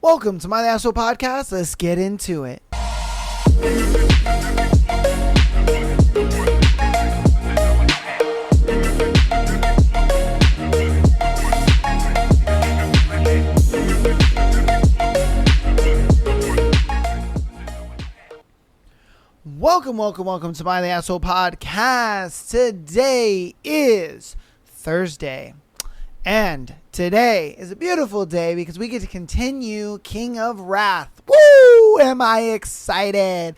Welcome to my Asshole Podcast. Let's get into it. Welcome to my Asshole Podcast. Today is Thursday. And today is a beautiful day because we get to continue King of Wrath. Woo! Am I excited?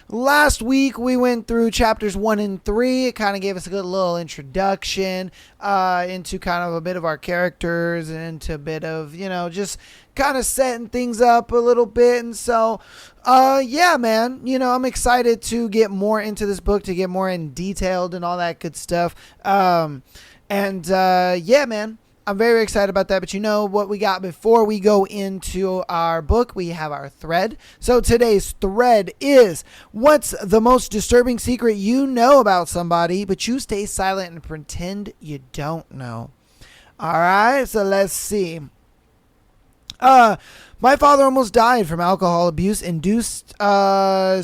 Last week we went through chapters 1 and 3. It kind of gave us a good little introduction into kind of a bit of our characters and into a bit of, just kind of setting things up a little bit. And so, yeah, man, I'm excited to get more into this book, to get more in detailed and all that good stuff. Yeah, man, I'm very excited about that. But you know what we got before we go into our book? We have our thread. So today's thread is, what's the most disturbing secret you know about somebody, but you stay silent and pretend you don't know? All right, so let's see. My father almost died from alcohol abuse induced sepsis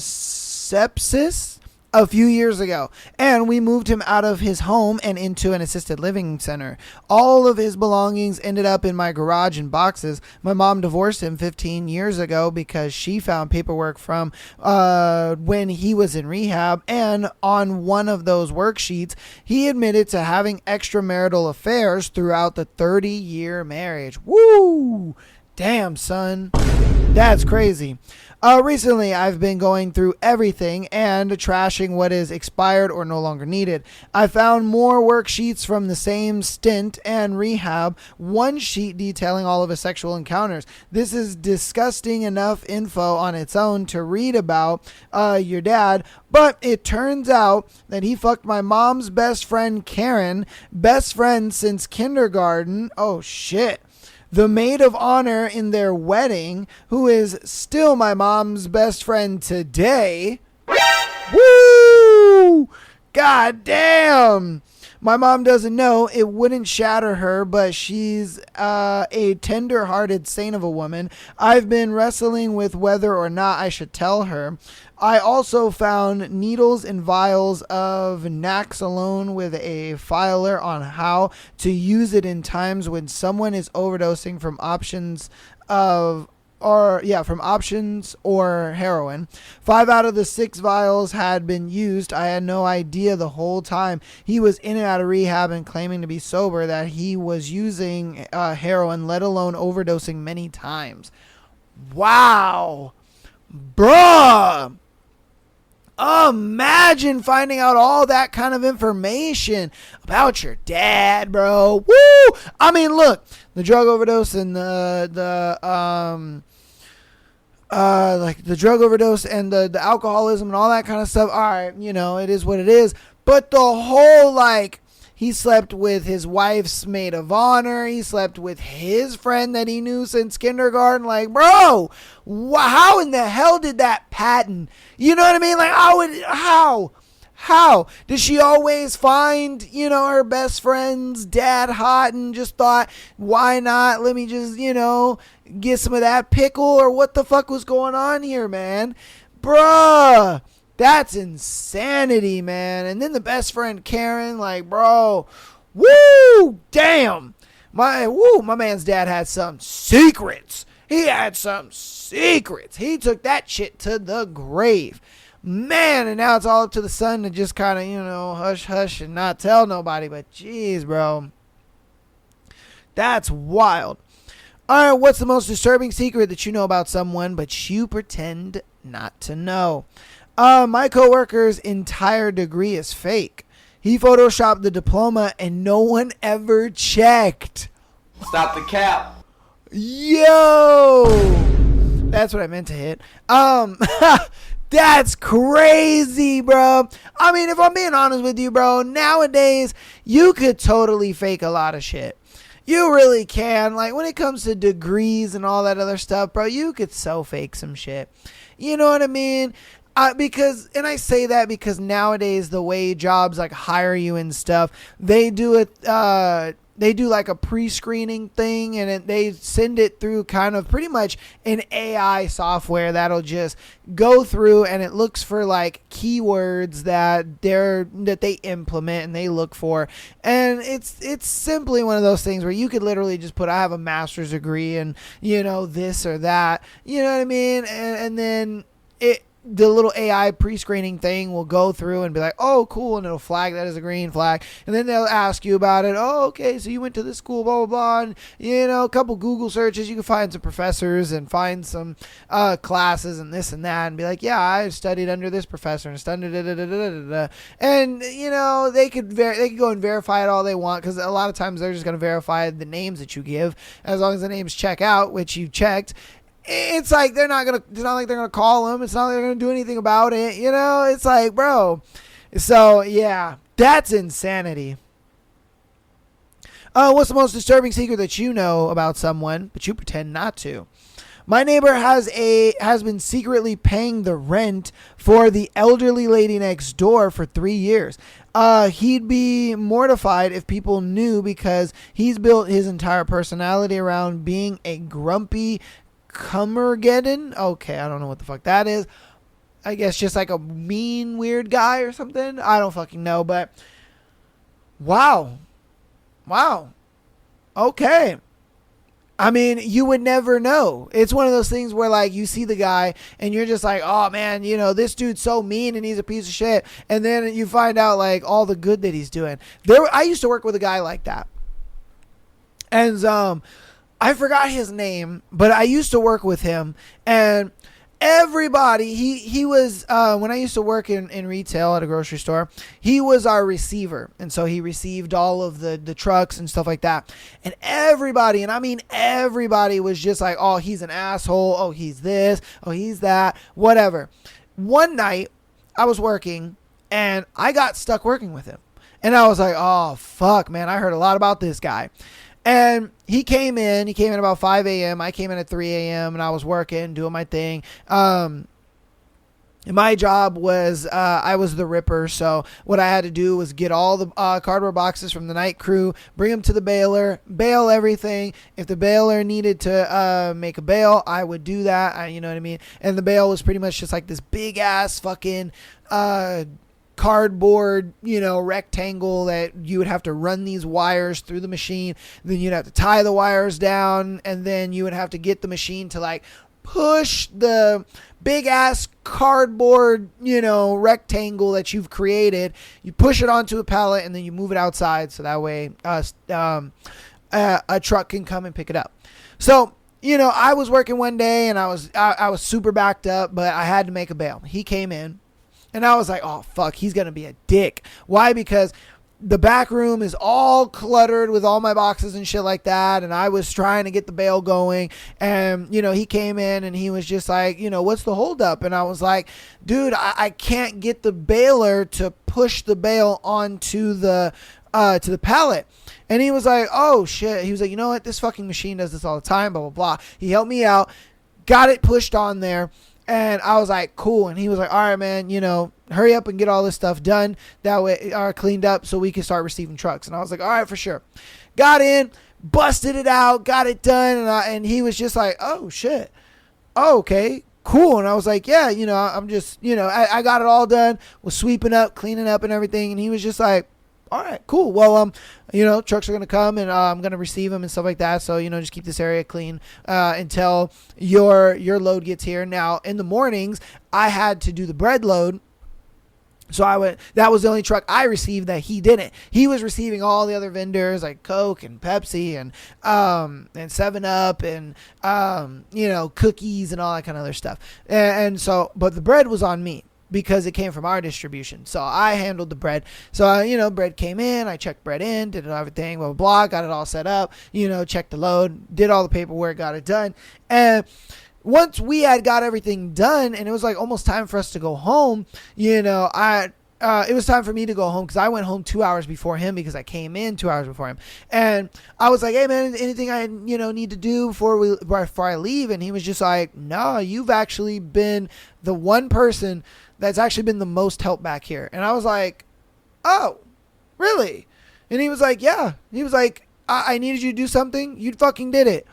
a few years ago, and we moved him out of his home and into an assisted living center. All of his belongings ended up in my garage in boxes. My mom divorced him 15 years ago because she found paperwork from when he was in rehab, and on one of those worksheets, he admitted to having extramarital affairs throughout the 30-year marriage. Woo! Damn, son. That's crazy. Recently, I've been going through everything and trashing what is expired or no longer needed. I found more worksheets from the same stint and rehab, one sheet detailing all of his sexual encounters. This is disgusting enough info on its own to read about your dad, but it turns out that he fucked my mom's best friend, Karen, best friend since kindergarten. Oh, shit. The maid of honor in their wedding, who is still my mom's best friend today. Woo! God damn! My mom doesn't know. It wouldn't shatter her, but she's a tender-hearted saint of a woman. I've been wrestling with whether or not I should tell her. I also found needles and vials of Naxalone with a filer on how to use it in times when someone is overdosing from options or heroin. 5 out of the 6 vials had been used. I had no idea the whole time he was in and out of rehab and claiming to be sober that he was using heroin, let alone overdosing many times. Wow. Bruh. Imagine finding out all that kind of information about your dad, bro. Woo! I mean, look, the drug overdose and the drug overdose and the alcoholism and all that kind of stuff. All right, it is what it is. But the whole, he slept with his wife's maid of honor. He slept with his friend that he knew since kindergarten. Bro, how in the hell did that patent? You know what I mean? How? Did she always find, her best friend's dad hot and just thought, why not? Let me just, get some of that pickle, or what the fuck was going on here, man? Bruh. That's insanity, man. And then the best friend, Karen, bro, woo, damn. My man's dad had some secrets. He had some secrets. He took that shit to the grave. Man, and now it's all up to the son to just kind of, hush, hush and not tell nobody. But jeez, bro. That's wild. All right, what's the most disturbing secret that you know about someone, but you pretend not to know? My coworker's entire degree is fake. He photoshopped the diploma and no one ever checked. Stop the cap. Yo! That's what I meant to hit. That's crazy, bro. I mean, if I'm being honest with you, bro, nowadays, you could totally fake a lot of shit. You really can. When it comes to degrees and all that other stuff, bro, you could so fake some shit. You know what I mean? And I say that because nowadays the way jobs hire you and stuff, they do it they do like a pre-screening thing, and they send it through kind of pretty much an AI software that'll just go through, and it looks for like keywords that they implement and they look for. And it's simply one of those things where you could literally just put, I have a master's degree and, you know, this or that, you know what I mean? And then the little AI pre-screening thing will go through and be like, oh, cool, and it'll flag that as a green flag. And then they'll ask you about it. Oh, okay, so you went to this school, blah, blah, blah. And, you know, a couple Google searches, you can find some professors and find some classes and this and that, and be like, yeah, I studied under this professor and studied da-da-da-da-da-da-da. And, you know, they could go and verify it all they want, because a lot of times they're just going to verify the names that you give, as long as the names check out, which you checked. It's like it's not like they're gonna call them. It's not like they're gonna do anything about it. You know, it's like, bro. So yeah, that's insanity. What's the most disturbing secret that you know about someone, but you pretend not to? My neighbor has been secretly paying the rent for the elderly lady next door for 3 years. He'd be mortified if people knew, because he's built his entire personality around being a grumpy Cummergeddon. Okay, I don't know what the fuck that is. I guess just like a mean, weird guy or something. I don't fucking know, but wow. Okay. I mean, you would never know. It's one of those things where, like, you see the guy and you're just like, oh man, you know, this dude's so mean and he's a piece of shit. And then you find out like all the good that he's doing. I used to work with a guy like that. And I forgot his name, but I used to work with him, and everybody, he was, when I used to work in retail at a grocery store, he was our receiver. And so he received all of the trucks and stuff like that. And everybody, and I mean everybody, was just like, oh, he's an asshole. Oh, he's this. Oh, he's that. Whatever. One night I was working and I got stuck working with him. And I was like, oh, fuck, man. I heard a lot about this guy. And he came in about 5 a.m. I came in at 3 a.m. and I was working, doing my thing. My job was, I was the ripper. So what I had to do was get all the cardboard boxes from the night crew, bring them to the baler, bale everything. If the baler needed to make a bale, I would do that. You know what I mean? And the bale was pretty much just like this big ass fucking cardboard, you know, rectangle that you would have to run these wires through the machine. Then you'd have to tie the wires down, and then you would have to get the machine to like push the big ass cardboard, you know, rectangle that you've created. You push it onto a pallet, and then you move it outside, so that way a truck can come and pick it up. So, you know, I was working one day and I was super backed up, but I had to make a bale. He came in. And I was like, oh, fuck, he's going to be a dick. Why? Because the back room is all cluttered with all my boxes and shit like that. And I was trying to get the bale going. And, you know, he came in and he was just like, you know, what's the holdup? And I was like, dude, I can't get the baler to push the bale onto the to the pallet. And he was like, oh, shit. He was like, you know what? This fucking machine does this all the time, blah, blah, blah. He helped me out, got it pushed on there. And I was like, cool. And he was like, all right, man, you know, hurry up and get all this stuff done. That way, cleaned up so we can start receiving trucks. And I was like, all right, for sure. Got in, busted it out, got it done. And he was just like, oh, shit. Oh, okay, cool. And I was like, yeah, you know, I'm just, you know, I got it all done, was sweeping up, cleaning up and everything. And he was just like, all right, cool. Well, you know, trucks are going to come and I'm going to receive them and stuff like that. So, you know, just keep this area clean until your load gets here. Now, in the mornings, I had to do the bread load. So that was the only truck I received that he didn't. He was receiving all the other vendors like Coke and Pepsi and 7-Up and, you know, cookies and all that kind of other stuff. And so, but the bread was on me, because it came from our distribution. So I handled the bread. So, you know, bread came in, I checked bread in, did everything, blah, blah, blah, got it all set up, you know, checked the load, did all the paperwork, got it done. And once we had got everything done and it was like almost time for us to go home, you know, it was time for me to go home because I went home 2 hours before him because I came in 2 hours before him. And I was like, hey man, anything I, you know, need to do before I leave? And he was just like, no, you've actually been the one person that's actually been the most help back here. And I was like, oh, really? And he was like, yeah. He was like, I needed you to do something. You fucking did it.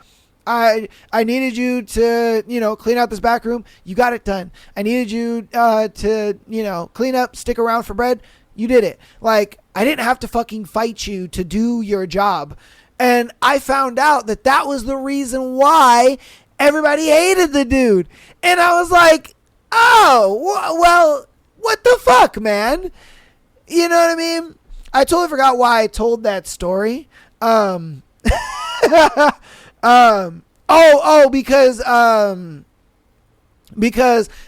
I needed you to, clean out this back room. You got it done. I needed you to, clean up, stick around for bread. You did it. Like, I didn't have to fucking fight you to do your job. And I found out that was the reason why everybody hated the dude. And I was like, oh, well, what the fuck, man? You know what I mean? I totally forgot why I told that story. Because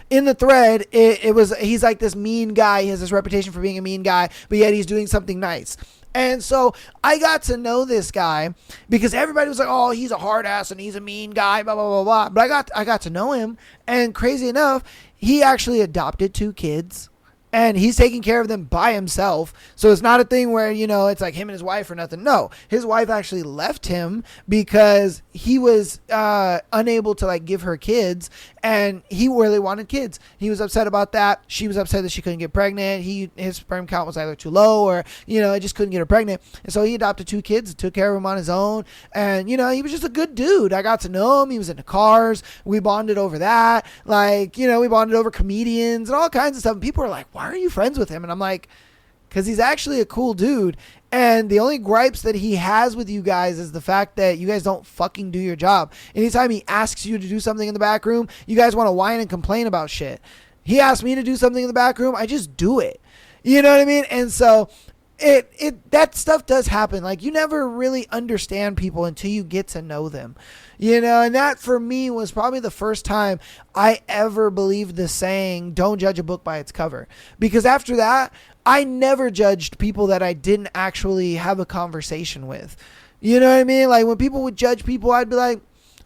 in the thread, he's like this mean guy. He has this reputation for being a mean guy, but yet he's doing something nice. And so I got to know this guy because everybody was like, oh, he's a hard ass and he's a mean guy, blah, blah, blah, blah. But I got to know him. And crazy enough, he actually adopted 2 kids. And he's taking care of them by himself. So it's not a thing where, it's like him and his wife or nothing. No, his wife actually left him because he was unable to give her kids. And he really wanted kids. He was upset about that. She was upset that she couldn't get pregnant. His sperm count was either too low or, it just couldn't get her pregnant. And so he adopted 2 kids and took care of them on his own. And, he was just a good dude. I got to know him. He was into cars. We bonded over that. We bonded over comedians and all kinds of stuff. And people were like, why are you friends with him? And I'm like, because he's actually a cool dude. And the only gripes that he has with you guys is the fact that you guys don't fucking do your job. Anytime he asks you to do something in the back room, you guys want to whine and complain about shit. He asked me to do something in the back room, I just do it. You know what I mean? And so that stuff does happen. You never really understand people until you get to know them. And that for me was probably the first time I ever believed the saying, don't judge a book by its cover. Because after that, I never judged people that I didn't actually have a conversation with. You know what I mean? When people would judge people, I'd be like,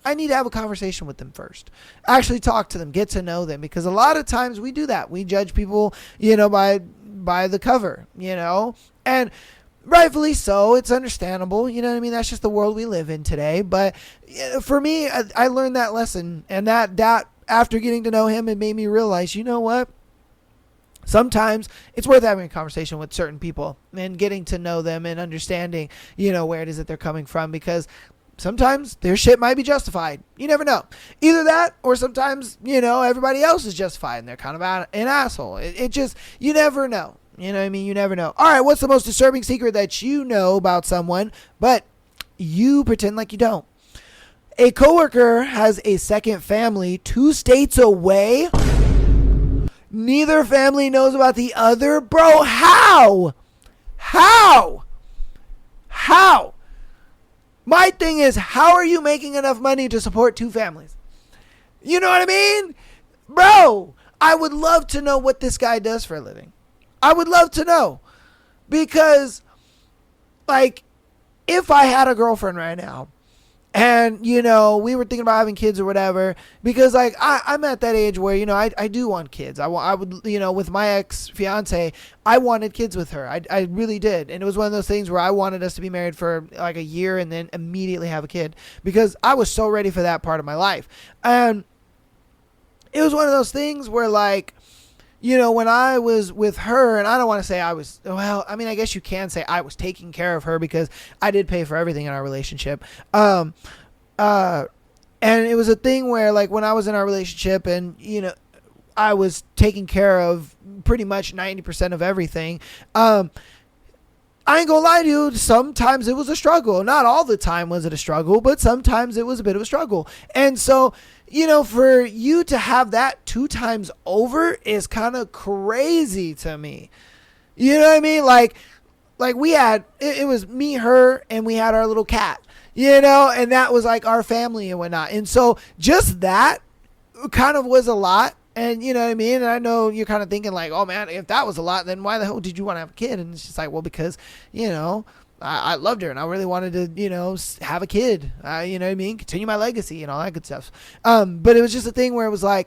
I need to have a conversation with them first. Actually talk to them, get to know them. Because a lot of times we do that. We judge people, by the cover, and rightfully so. It's understandable. You know what I mean? That's just the world we live in today. But for me, I learned that lesson, and that after getting to know him, it made me realize, you know what? Sometimes it's worth having a conversation with certain people and getting to know them and understanding, where it is that they're coming from, because sometimes their shit might be justified. You never know. Either that, or sometimes, everybody else is justified and they're kind of an asshole. It just, you never know. You know what I mean? You never know. All right, what's the most disturbing secret that you know about someone, but you pretend like you don't? A coworker has a second family 2 states away. Neither family knows about the other. Bro, how? My thing is, how are you making enough money to support 2 families? You know what I mean? Bro, I would love to know what this guy does for a living. I would love to know. Because, if I had a girlfriend right now, and, we were thinking about having kids or whatever, because, I'm at that age where, I do want kids. I would, with my ex-fiance, I wanted kids with her. I really did. And it was one of those things where I wanted us to be married for, a year and then immediately have a kid, because I was so ready for that part of my life. And it was one of those things where, when I was with her, and I don't want to say I guess you can say I was taking care of her, because I did pay for everything in our relationship. And it was a thing where, when I was in our relationship and, I was taking care of pretty much 90% of everything. I ain't gonna lie to you, sometimes it was a struggle. Not all the time was it a struggle, but sometimes it was a bit of a struggle. And so, for you to have that 2 times over is kind of crazy to me. You know what I mean? We had, it was me, her, and we had our little cat, and that was our family and whatnot. And so just that kind of was a lot. And you know what I mean? And I know you're kind of thinking oh man, if that was a lot, then why the hell did you want to have a kid? And it's just well, because, I loved her and I really wanted to, have a kid, you know what I mean? Continue my legacy and all that good stuff. But it was just a thing where it was when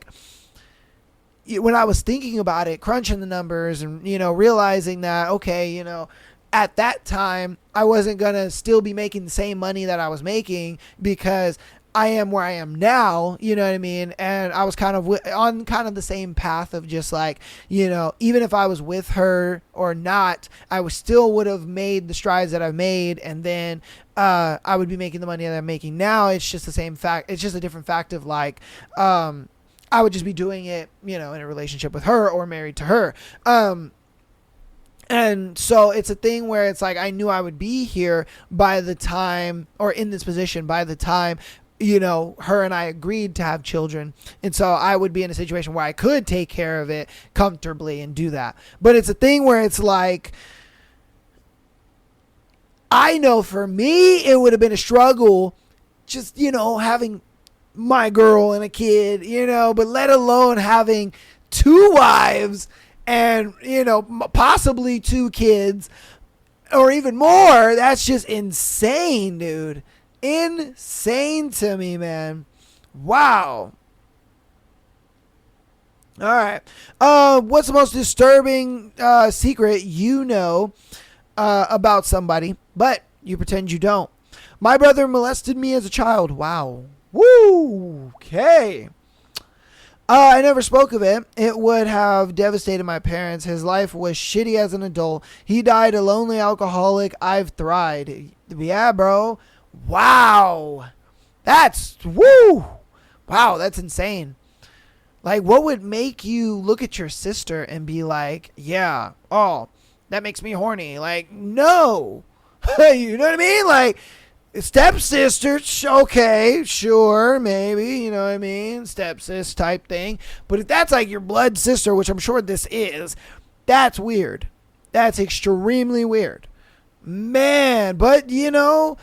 I was thinking about it, crunching the numbers and, realizing that, okay, at that time I wasn't going to still be making the same money that I was making, because I am where I am now, you know what I mean? And I was kind of on kind of the same path of just like, you know, even if I was with her or not, I was still would have made the strides that I've made. And then I would be making the money that I'm making now. It's just the same fact. It's just a different fact of like, I would just be doing it, you know, in a relationship with her or married to her. And so it's a thing where it's like, I knew I would be here by the time, or in this position by the time, you know, her and I agreed to have children. And so I would be in a situation where I could take care of it comfortably and do that. But it's a thing where it's like, I know for me, it would have been a struggle just, you know, having my girl and a kid, you know, but let alone having 2 wives and, you know, possibly 2 kids or even more. That's just insane, dude. Insane to me, man. Wow. All right. What's the most disturbing secret you know about somebody, but you pretend you don't? My brother molested me as a child. Wow. Woo. Okay. I never spoke of it. It would have devastated my parents. His life was shitty as an adult. He died a lonely alcoholic. I've thrived. Yeah, bro. Wow. That's woo. Wow, that's insane. Like, what would make you look at your sister and be like, yeah, oh, that makes me horny? Like, no. You know what I mean? Like, stepsister, okay, sure, maybe, you know what I mean? Stepsis type thing. But if that's like your blood sister, which I'm sure this is, that's weird. That's extremely weird. Man, but you know,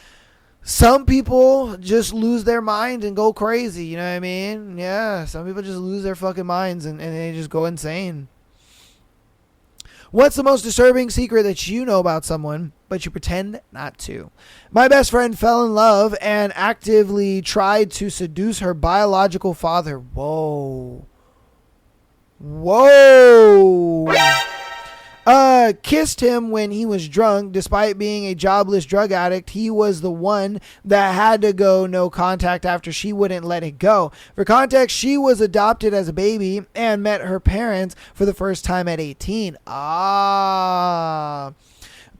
some people just lose their mind and go crazy, you know what I mean? Yeah, some people just lose their fucking minds and they just go insane. What's the most disturbing secret that you know about someone, but you pretend not to? My best friend fell in love and actively tried to seduce her biological father. Whoa. Whoa. Kissed him when he was drunk. Despite being a jobless drug addict, he was the one that had to go no contact after she wouldn't let it go. For context, she was adopted as a baby and met her parents for the first time at 18.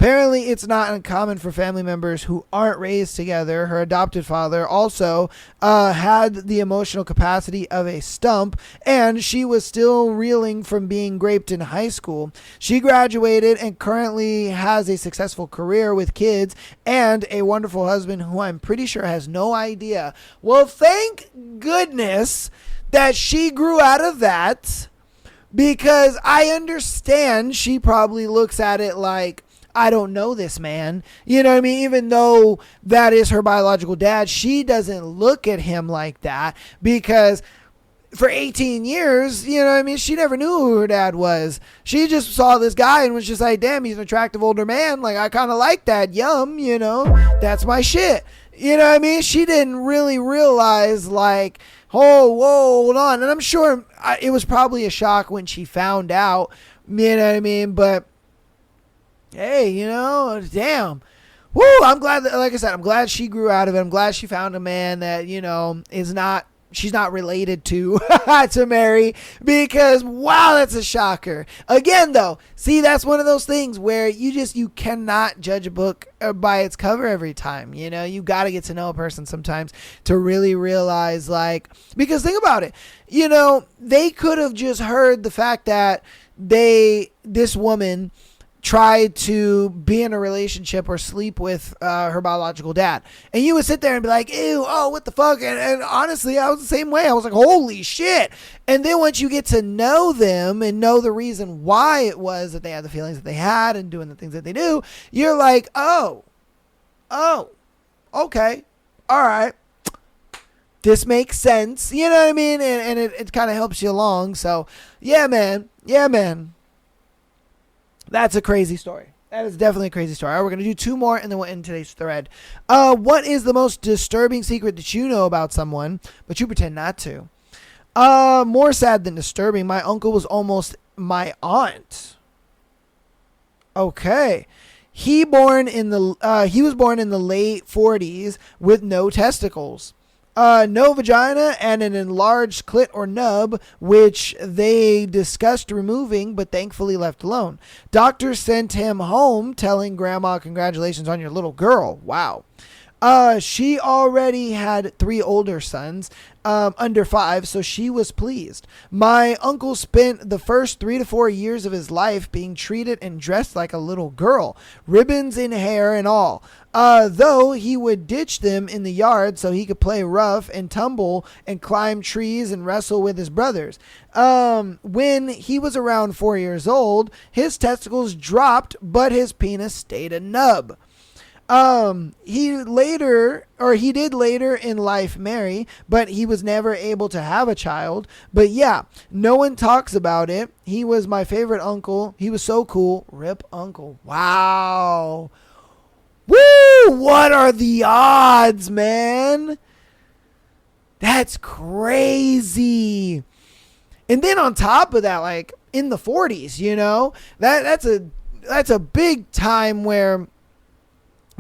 Apparently, it's not uncommon for family members who aren't raised together. Her adopted father also had the emotional capacity of a stump, and she was still reeling from being raped in high school. She graduated and currently has a successful career with kids and a wonderful husband who I'm pretty sure has no idea. Well, thank goodness that she grew out of that, because I understand she probably looks at it like, I don't know this man. You know what I mean? Even though that is her biological dad, she doesn't look at him like that, because for 18 years, you know what I mean, she never knew who her dad was. She just saw this guy and was just like, damn, he's an attractive older man. Like, I kind of like that. Yum, you know, that's my shit. You know what I mean? She didn't really realize, like, oh, whoa, hold on. And I'm sure it was probably a shock when she found out, you know what I mean? But hey, you know, damn. Woo, I'm glad that, like I said, I'm glad she grew out of it. I'm glad she found a man that, you know, she's not related to to marry, because wow, that's a shocker. Again, though, see, that's one of those things where you cannot judge a book by its cover every time. You know, you got to get to know a person sometimes to really realize, like, because think about it, you know, they could have just heard the fact that this woman tried to be in a relationship or sleep with her biological dad, and you would sit there and be like, ew, oh, what the fuck? And honestly, I was the same way. I was like, holy shit. And then once you get to know them and know the reason why it was that they had the feelings that they had and doing the things that they do, you're like, oh, okay, all right, this makes sense. You know what I mean? And it kind of helps you along. So yeah, man. That's a crazy story. That is definitely a crazy story. All right, we're going to do 2 more and then we'll end today's thread. What is the most disturbing secret that you know about someone, but you pretend not to? More sad than disturbing. My uncle was almost my aunt. Okay. He was born in the late 40s with no testicles. no vagina, and an enlarged clit or nub, which they discussed removing but thankfully left alone. Doctors sent him home telling grandma, congratulations on your little girl. Wow. She already had 3 older sons, under 5, so she was pleased. My uncle spent the first 3 to 4 years of his life being treated and dressed like a little girl, ribbons in hair and all. Though he would ditch them in the yard so he could play rough and tumble and climb trees and wrestle with his brothers. When he was around 4 years old, his testicles dropped, but his penis stayed a nub. He did later in life marry, but he was never able to have a child. But yeah, no one talks about it. He was my favorite uncle. He was so cool. Rip uncle. Wow. Woo! What are the odds, man? That's crazy. And then on top of that, like in the 40s, you know, that's a big time where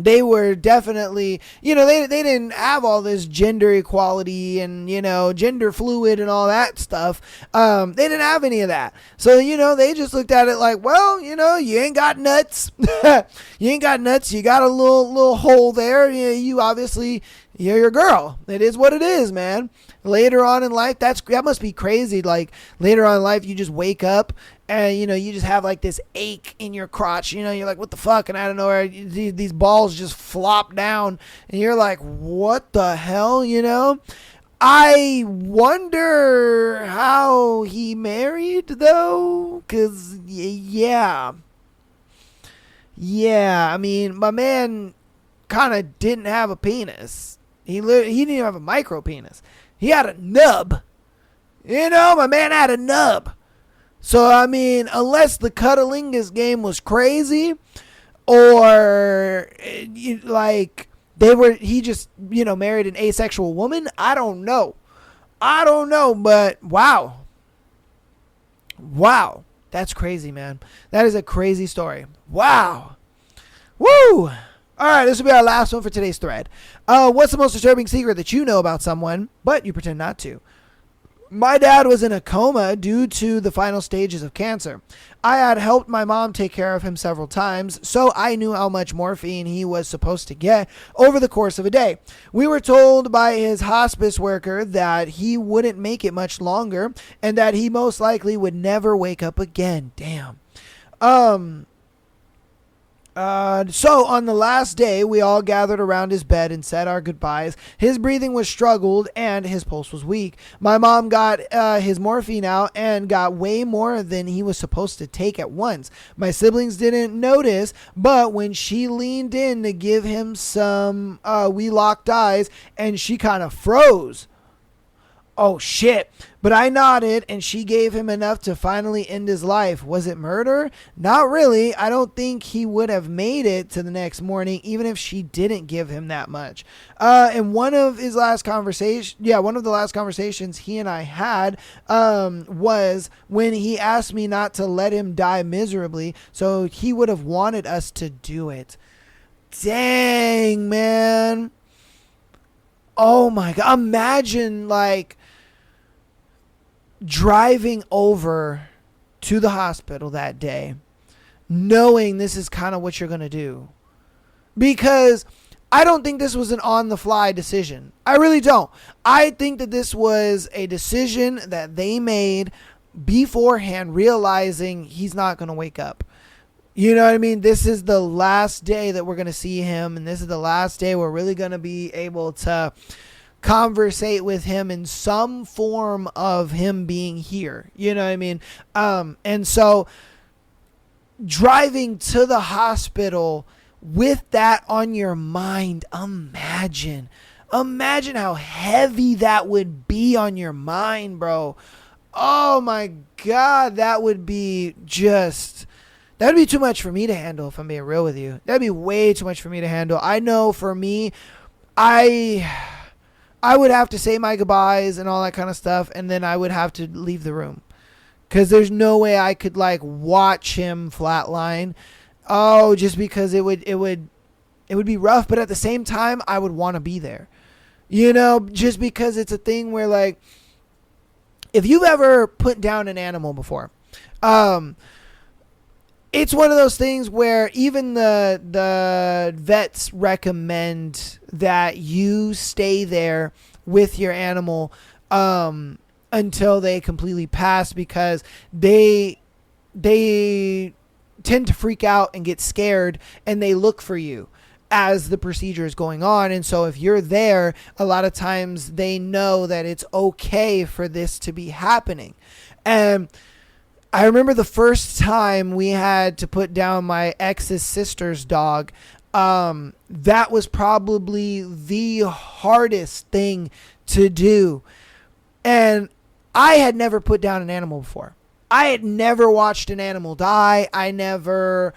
they were definitely, you know, they didn't have all this gender equality and, you know, gender fluid and all that stuff. They didn't have any of that. So, you know, they just looked at it like, well, you know, you ain't got nuts. You ain't got nuts. You got a little hole there. You obviously, you're your girl. It is what it is, man. Later on in life, that must be crazy. Like later on in life, you just wake up and, you know, you just have like this ache in your crotch. You know, you're like, what the fuck? And I don't know, these balls just flop down and you're like, what the hell? You know, I wonder how he married though. 'Cause yeah. I mean, my man kind of didn't have a penis. He didn't even have a micro penis. He had a nub. You know, my man had a nub. So, I mean, unless the Cunnilingus game was crazy or, like, he just, you know, married an asexual woman, I don't know. But wow. Wow. That's crazy, man. That is a crazy story. Wow. Woo! All right, this will be our last one for today's thread. What's the most disturbing secret that you know about someone, but you pretend not to? My dad was in a coma due to the final stages of cancer. I had helped my mom take care of him several times, so I knew how much morphine he was supposed to get over the course of a day. We were told by his hospice worker that he wouldn't make it much longer and that he most likely would never wake up again. Damn. So on the last day, we all gathered around his bed and said our goodbyes. His breathing was struggled and his pulse was weak. My mom got his morphine out and got way more than he was supposed to take at once. My siblings didn't notice, but when she leaned in to give him some, we locked eyes and she kind of froze. Oh shit. But I nodded and she gave him enough to finally end his life. Was it murder? Not really. I don't think he would have made it to the next morning even if she didn't give him that much. And one of the last conversations he and I had was when he asked me not to let him die miserably, so he would have wanted us to do it. Dang, man. Oh my God. Imagine like driving over to the hospital that day knowing this is kind of what you're going to do. Because I don't think this was an on-the-fly decision. I really don't. I think that this was a decision that they made beforehand, realizing he's not going to wake up. You know what I mean? This is the last day that we're going to see him, and this is the last day we're really going to be able to conversate with him in some form of him being here. You know what I mean? And so driving to the hospital with that on your mind, imagine how heavy that would be on your mind, bro. Oh my God, that would be too much for me to handle, if I'm being real with you. That'd be way too much for me to handle. I know for me, I would have to say my goodbyes and all that kind of stuff, and then I would have to leave the room. Because there's no way I could, like, watch him flatline. Oh, just because it would be rough, but at the same time, I would want to be there. just because it's a thing where, like, if you've ever put down an animal before, it's one of those things where even the vets recommend that you stay there with your animal until they completely pass, because they tend to freak out and get scared, and they look for you as the procedure is going on. And so if you're there, a lot of times they know that it's okay for this to be happening. And I remember the first time we had to put down my ex's sister's dog. That was probably the hardest thing to do. And I had never put down an animal before. I had never watched an animal die. I never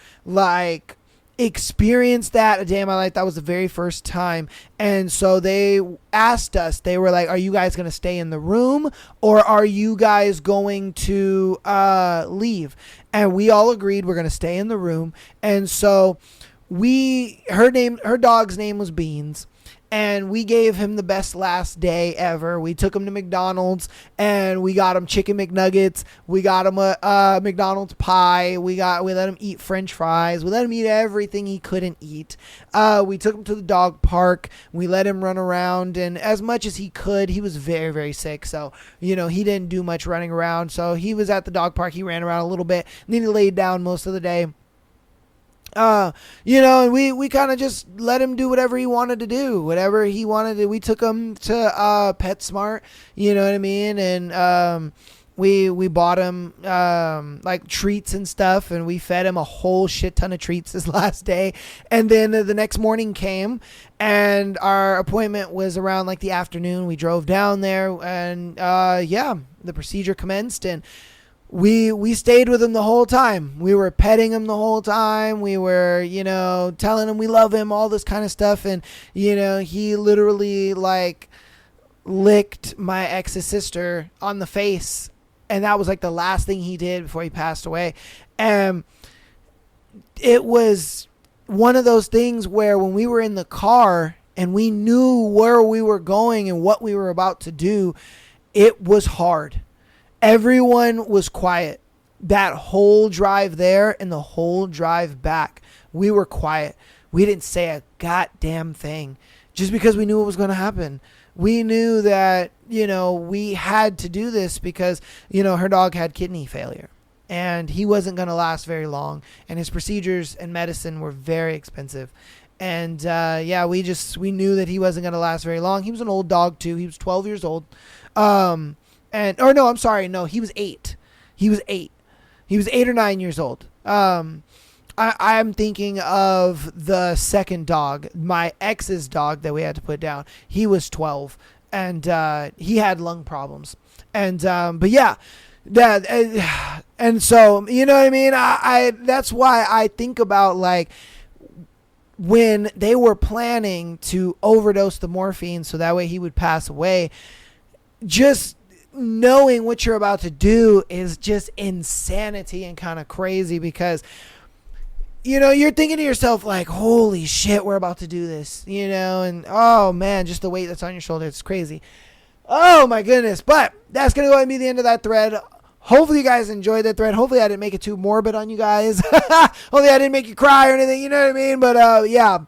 experienced that a day in my life. That was the very first time. And so they asked us, they were like, are you guys going to stay in the room, or are you guys going to leave? And we all agreed we're going to stay in the room. And so her dog's name was Beans. And we gave him the best last day ever. We took him to McDonald's and we got him chicken McNuggets. We got him a McDonald's pie. We let him eat French fries. We let him eat everything he couldn't eat. We took him to the dog park. We let him run around, and as much as he could, he was very, very sick. So, he didn't do much running around. So he was at the dog park. He ran around a little bit, and then he laid down most of the day. And we kind of just let him do whatever he wanted to do, whatever he wanted to. We took him to PetSmart, you know what I mean? And we bought him like treats and stuff, and we fed him a whole shit ton of treats this last day. And then the next morning came, and our appointment was around like the afternoon. We drove down there, and the procedure commenced, and we stayed with him the whole time. We were petting him the whole time. We were, telling him we love him, all this kind of stuff. And, he literally licked my ex's sister on the face. And that was like the last thing he did before he passed away. And it was one of those things where when we were in the car and we knew where we were going and what we were about to do, it was hard. Everyone was quiet. That whole drive there and the whole drive back, we were quiet. We didn't say a goddamn thing just because we knew what was going to happen. We knew that, we had to do this because, her dog had kidney failure and he wasn't going to last very long. And his procedures and medicine were very expensive. And, we knew that he wasn't going to last very long. He was an old dog too. He was 12 years old. He was 8. He was 8. He was 8 or 9 years old. I'm thinking of the second dog, my ex's dog that we had to put down. He was 12, and he had lung problems. And so you know what I mean. I that's why I think about when they were planning to overdose the morphine so that way he would pass away. Just knowing what you're about to do is just insanity and kind of crazy because, you're thinking to yourself holy shit, we're about to do this, and oh man, just the weight that's on your shoulder. It's crazy. Oh my goodness. But that's going to go ahead and be the end of that thread. Hopefully you guys enjoyed that thread. Hopefully I didn't make it too morbid on you guys. Hopefully I didn't make you cry or anything. You know what I mean? But yeah.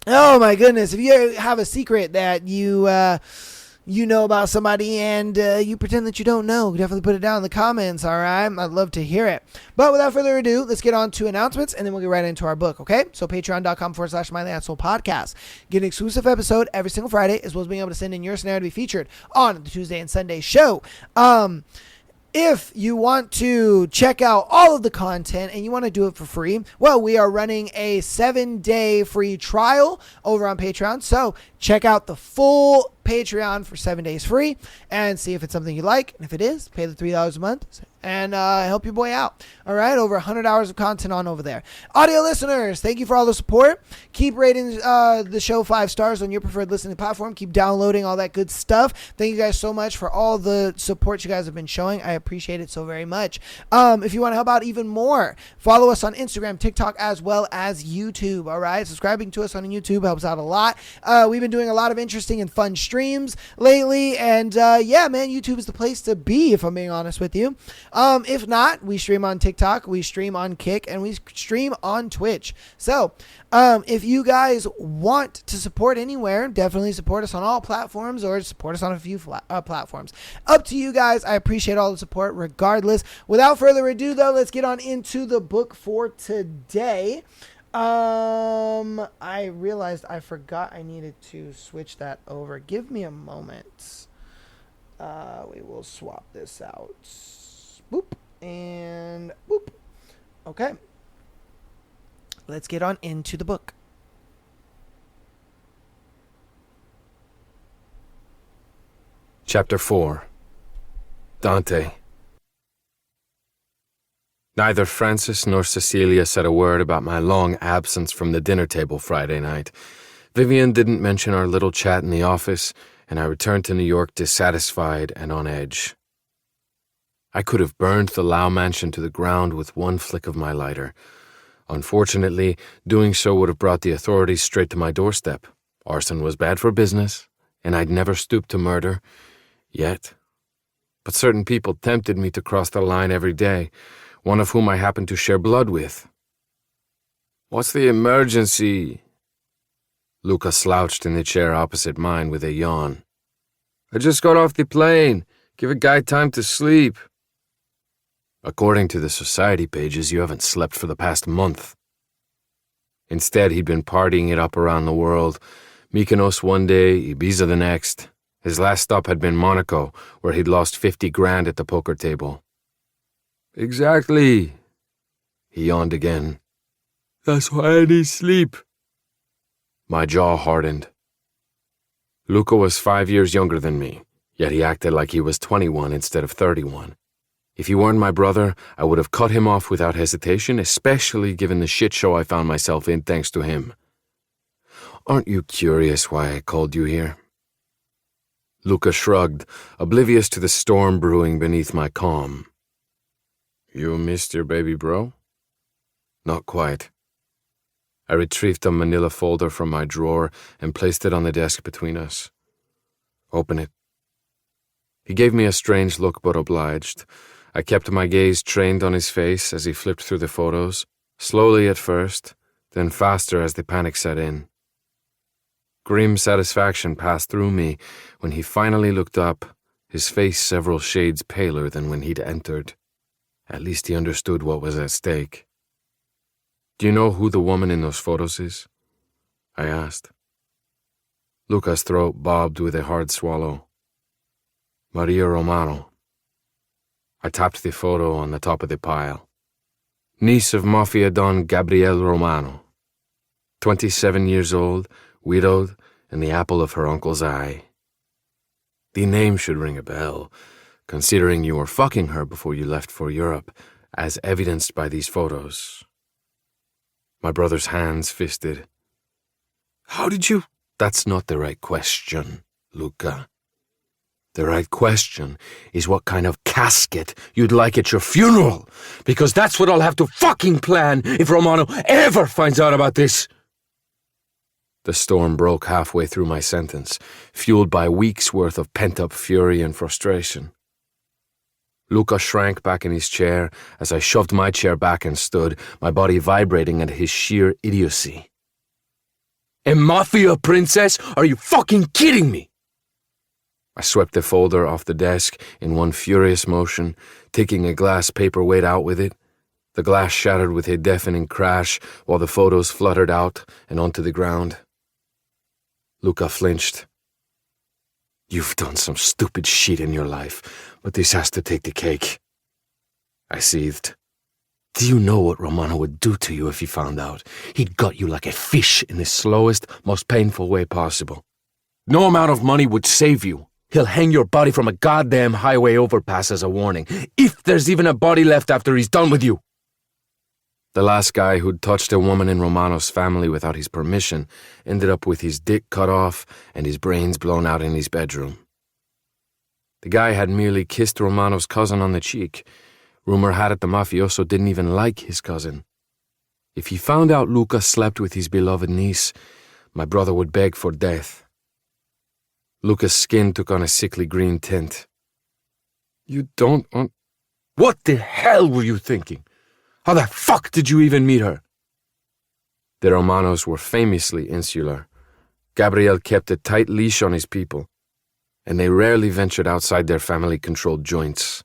Oh my goodness. If you have a secret that you know about somebody and you pretend that you don't know, definitely put it down in the comments, all right? I'd love to hear it. But without further ado, let's get on to announcements, and then we'll get right into our book, okay? So patreon.com/MyLandSoul Podcast. Get an exclusive episode every single Friday, as well as being able to send in your scenario to be featured on the Tuesday and Sunday show. If you want to check out all of the content and you want to do it for free, well, we are running a 7-day free trial over on Patreon. So check out the full Patreon for 7 days free and see if it's something you like. And if it is, pay the $3 a month and help your boy out. All right, over 100 hours of content on over there. Audio listeners, thank you for all the support. Keep rating the show 5 stars on your preferred listening platform. Keep downloading all that good stuff. Thank you guys so much for all the support you guys have been showing. I appreciate it so very much. If you want to help out even more, follow us on Instagram, TikTok, as well as YouTube. All right, subscribing to us on YouTube helps out a lot. We've been doing a lot of interesting and fun streams lately, and yeah, man, YouTube is the place to be, if I'm being honest with you. If not, we stream on TikTok, we stream on Kick, and we stream on Twitch. So if you guys want to support anywhere, definitely support us on all platforms or support us on a few platforms. Up to you guys. I appreciate all the support regardless. Without further ado, though, let's get on into the book for today. I realized I forgot I needed to switch that over. Give me a moment. We will swap this out. Boop and boop. Okay. Let's get on into the book. Chapter 4. Dante. Neither Francis nor Cecilia said a word about my long absence from the dinner table Friday night. Vivian didn't mention our little chat in the office, and I returned to New York dissatisfied and on edge. I could have burned the Lau mansion to the ground with one flick of my lighter. Unfortunately, doing so would have brought the authorities straight to my doorstep. Arson was bad for business, and I'd never stooped to murder, yet. But certain people tempted me to cross the line every day, one of whom I happened to share blood with. "What's the emergency?" Luca slouched in the chair opposite mine with a yawn. "I just got off the plane. Give a guy time to sleep." According to the society pages, you haven't slept for the past month. Instead, he'd been partying it up around the world. Mykonos one day, Ibiza the next. His last stop had been Monaco, where he'd lost 50 grand at the poker table. "Exactly." He yawned again. "That's why I need sleep." My jaw hardened. Luca was 5 years younger than me, yet he acted like he was 21 instead of 31. If he weren't my brother, I would have cut him off without hesitation, especially given the shit show I found myself in thanks to him. "Aren't you curious why I called you here?" Luca shrugged, oblivious to the storm brewing beneath my calm. "You missed your baby bro?" "Not quite." I retrieved a manila folder from my drawer and placed it on the desk between us. "Open it." He gave me a strange look but obliged. I kept my gaze trained on his face as he flipped through the photos, slowly at first, then faster as the panic set in. Grim satisfaction passed through me when he finally looked up, his face several shades paler than when he'd entered. At least he understood what was at stake. "Do you know who the woman in those photos is?" I asked. Luca's throat bobbed with a hard swallow. "Maria Romano." I tapped the photo on the top of the pile. Niece of Mafia Don Gabriel Romano. 27 years old, widowed, and the apple of her uncle's eye. The name should ring a bell, considering you were fucking her before you left for Europe, as evidenced by these photos. My brother's hands fisted. "How did you—" "That's not the right question, Luca. The right question is what kind of casket you'd like at your funeral, because that's what I'll have to fucking plan if Romano ever finds out about this." The storm broke halfway through my sentence, fueled by weeks' worth of pent-up fury and frustration. Luca shrank back in his chair as I shoved my chair back and stood, my body vibrating at his sheer idiocy. "A mafia princess? Are you fucking kidding me?" I swept the folder off the desk in one furious motion, taking a glass paperweight out with it. The glass shattered with a deafening crash while the photos fluttered out and onto the ground. Luca flinched. "You've done some stupid shit in your life, but this has to take the cake." I seethed. "Do you know what Romano would do to you if he found out? He'd gut you like a fish in the slowest, most painful way possible." No amount of money would save you. He'll hang your body from a goddamn highway overpass as a warning, if there's even a body left after he's done with you. The last guy who'd touched a woman in Romano's family without his permission ended up with his dick cut off and his brains blown out in his bedroom. The guy had merely kissed Romano's cousin on the cheek. Rumor had it the mafioso didn't even like his cousin. If he found out Luca slept with his beloved niece, my brother would beg for death. Luca's skin took on a sickly green tint. You don't... What the hell were you thinking? How the fuck did you even meet her? The Romanos were famously insular. Gabriel kept a tight leash on his people, and they rarely ventured outside their family-controlled joints.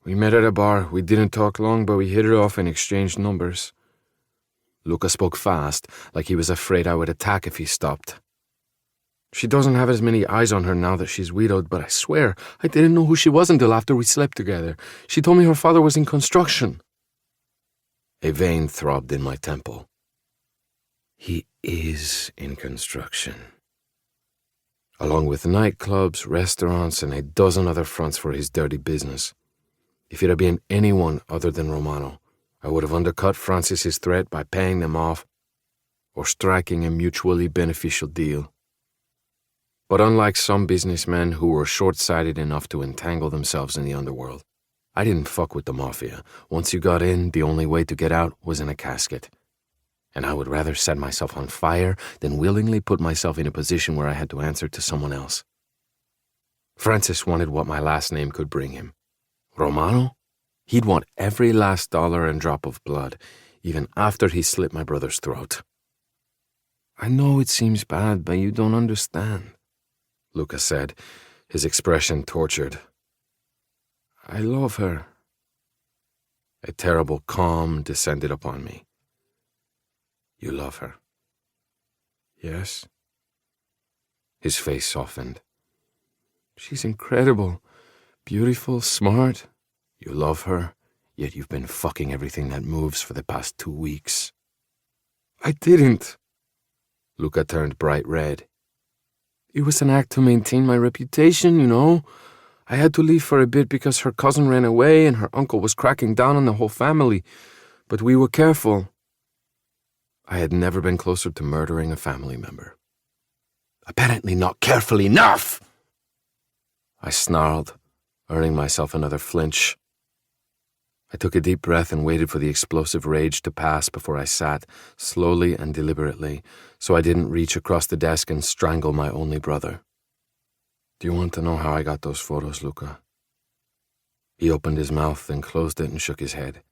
We met at a bar. We didn't talk long, but we hit it off and exchanged numbers. Luca spoke fast, like he was afraid I would attack if he stopped. She doesn't have as many eyes on her now that she's widowed, but I swear, I didn't know who she was until after we slept together. She told me her father was in construction. A vein throbbed in my temple. He is in construction. Along with nightclubs, restaurants, and a dozen other fronts for his dirty business. If it had been anyone other than Romano, I would have undercut Francis's threat by paying them off or striking a mutually beneficial deal. But unlike some businessmen who were short-sighted enough to entangle themselves in the underworld, I didn't fuck with the mafia. Once you got in, the only way to get out was in a casket. And I would rather set myself on fire than willingly put myself in a position where I had to answer to someone else. Francis wanted what my last name could bring him. Romano? He'd want every last dollar and drop of blood, even after he slit my brother's throat. I know it seems bad, but you don't understand, Luca said, his expression tortured. I love her. A terrible calm descended upon me. You love her? Yes. His face softened. She's incredible, beautiful, smart. You love her, yet you've been fucking everything that moves for the past 2 weeks. I didn't. Luca turned bright red. It was an act to maintain my reputation, you know. I had to leave for a bit because her cousin ran away and her uncle was cracking down on the whole family. But we were careful. I had never been closer to murdering a family member. Apparently not careful enough! I snarled, earning myself another flinch. I took a deep breath and waited for the explosive rage to pass before I sat, slowly and deliberately, so I didn't reach across the desk and strangle my only brother. Do you want to know how I got those photos, Luca? He opened his mouth, then closed it and shook his head.